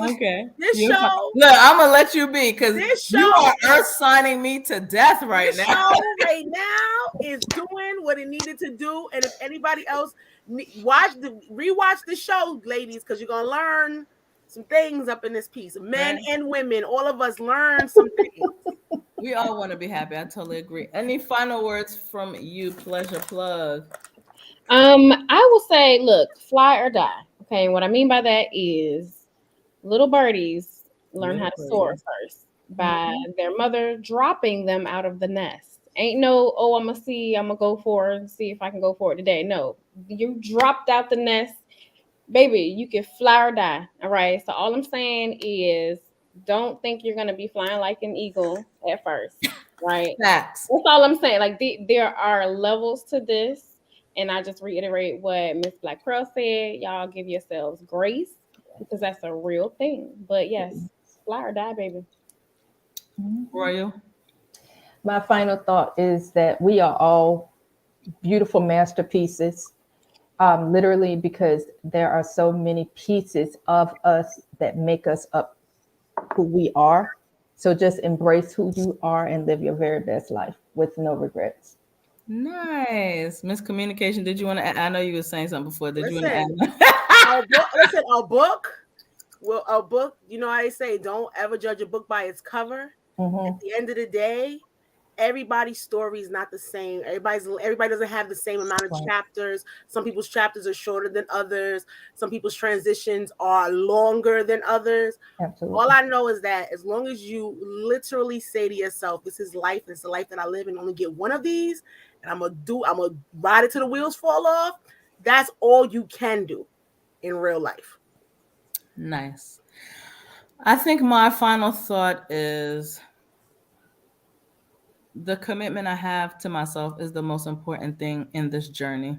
this show. Look, I'm gonna let you be, because you are earth signing me to death right now. Show right now is doing what it needed to do, and if anybody else rewatch the show, ladies, because you're gonna learn some things up in this piece. Men and women, all of us learn some things. We all want to be happy. I totally agree. Any final words from you? Pleasure plug. I will say, look, fly or die. Okay, and what I mean by that is little birdies learn how to soar first by their mother dropping them out of the nest. Ain't no, oh, I'm gonna go for it and see if I can go for it today. No, you dropped out the nest, baby. You can fly or die. All right. So all I'm saying is, don't think you're gonna be flying like an eagle at first, right? Facts. That's all I'm saying. Like there are levels to this, and I just reiterate what Miss Black Pearl said. Y'all give yourselves grace because that's a real thing. But yes, fly or die, baby. Royal. My final thought is that we are all beautiful masterpieces, literally, because there are so many pieces of us that make us up who we are. So just embrace who you are and live your very best life with no regrets. Nice. Miscommunication. Did you want to add? I know you were saying something before. Did you want to add? Listen, a book. Well, a book. You know how they say, don't ever judge a book by its cover. Mhm. At the end of the day, everybody's story is not the same. Everybody doesn't have the same amount of Right. chapters. Some people's chapters are shorter than others. Some people's transitions are longer than others. Absolutely. All I know is that as long as you literally say to yourself, this is life, it's the life that I live and only get one of these, and I'm gonna ride it till the wheels fall off, that's all you can do in real life. Nice. I think my final thought is the commitment I have to myself is the most important thing in this journey,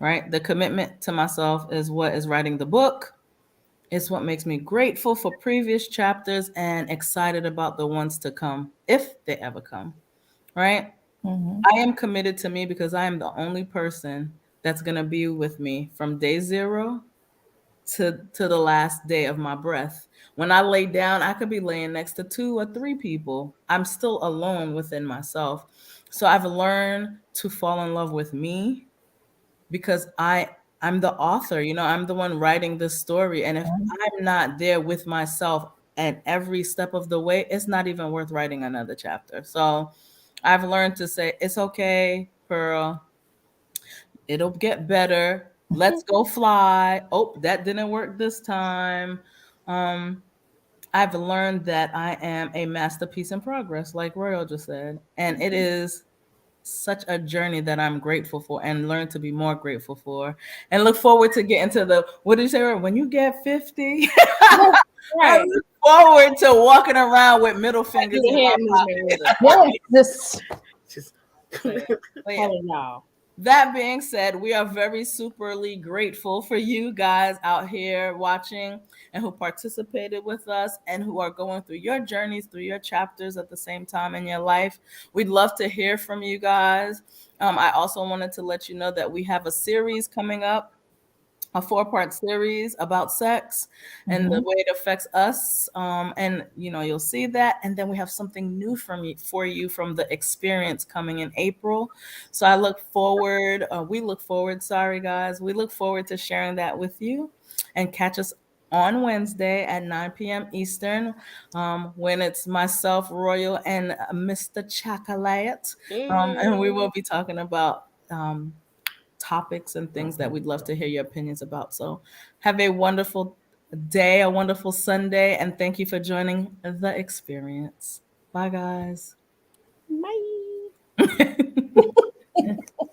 right? The commitment to myself is what is writing the book. It's what makes me grateful for previous chapters and excited about the ones to come, if they ever come, right? Mhm. I am committed to me because I am the only person that's going to be with me from day zero to the last day of my breath. When I lay down, I could be laying next to 2 or 3 people. I'm still alone within myself. So I've learned to fall in love with me because I'm the author, I'm the one writing this story. And if I'm not there with myself at every step of the way, it's not even worth writing another chapter. So I've learned to say, it's okay, Pearl. It'll get better. Let's go fly. Oh, that didn't work this time. Um, I've learned that I am a masterpiece in progress, like Royal just said. And it is such a journey that I'm grateful for and learn to be more grateful for. And look forward to getting to what did you say? When you get 50, I Right. look forward to walking around with middle fingers Do the in my hand pocket. movement with it. Yes, this Just But yeah, Telling y'all. that being said, we are very superly grateful for you guys out here watching and who participated with us and who are going through your journeys, through your chapters at the same time in your life. We'd love to hear from you guys. I also wanted to let you know that we have a series coming up, a 4-part series about sex and the way it affects us. And you'll see that. And then we have something new for you from the experience coming in April. So I look forward. We look forward. Sorry, guys. We look forward to sharing that with you. And catch us on Wednesday at 9 p.m. Eastern, when it's myself, Royal, and Mr. Chocolate. And we will be talking about topics and things that we'd love to hear your opinions about. So have a wonderful day, a wonderful Sunday, and thank you for joining the experience. Bye, guys. Bye.